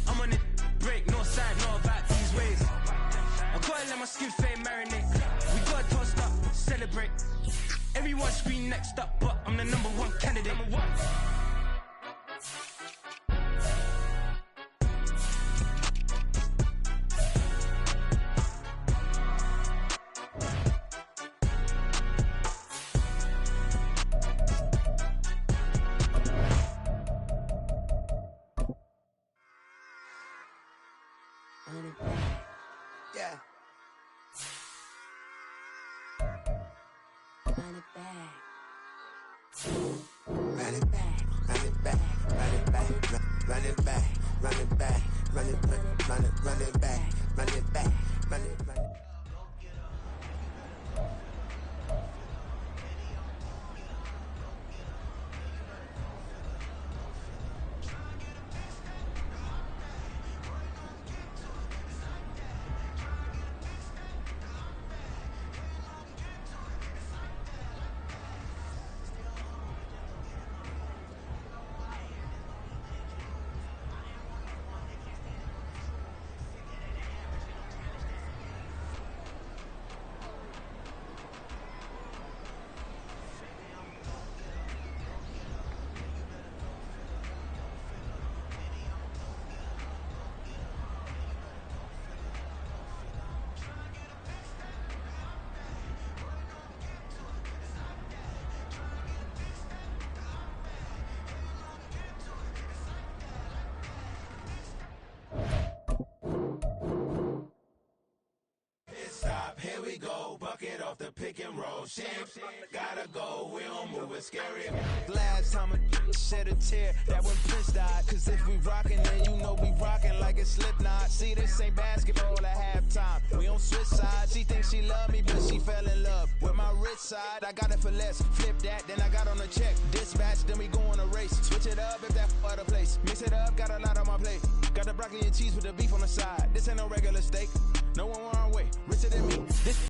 I'm on it, break, no side, no about these ways. I gotta let my skin fade marinate. We gotta toast up, celebrate. Everyone scream next up, but I'm the number one candidate. Yeah. Run it back. Run it back, run it back, run it back, run it back, run it back, run it back, run it back, run it back, run it, run it. Here we go, bucket off the pick and roll. Shit, gotta go, we don't move it scary. Last time a shed a tear, that when Prince died. Cause if we rockin', then you know we rockin' like a Slipknot. See, this ain't basketball at halftime. We on switch sides. She thinks she love me, but she fell in love with my rich side. I got it for less, flip that, then I got on a check. Dispatch, then we go on a race. Switch it up if that other place. Mix it up, got a lot on my plate. Got the broccoli and cheese with the beef on the side. This ain't no regular steak. No one wrong way, richer than me. This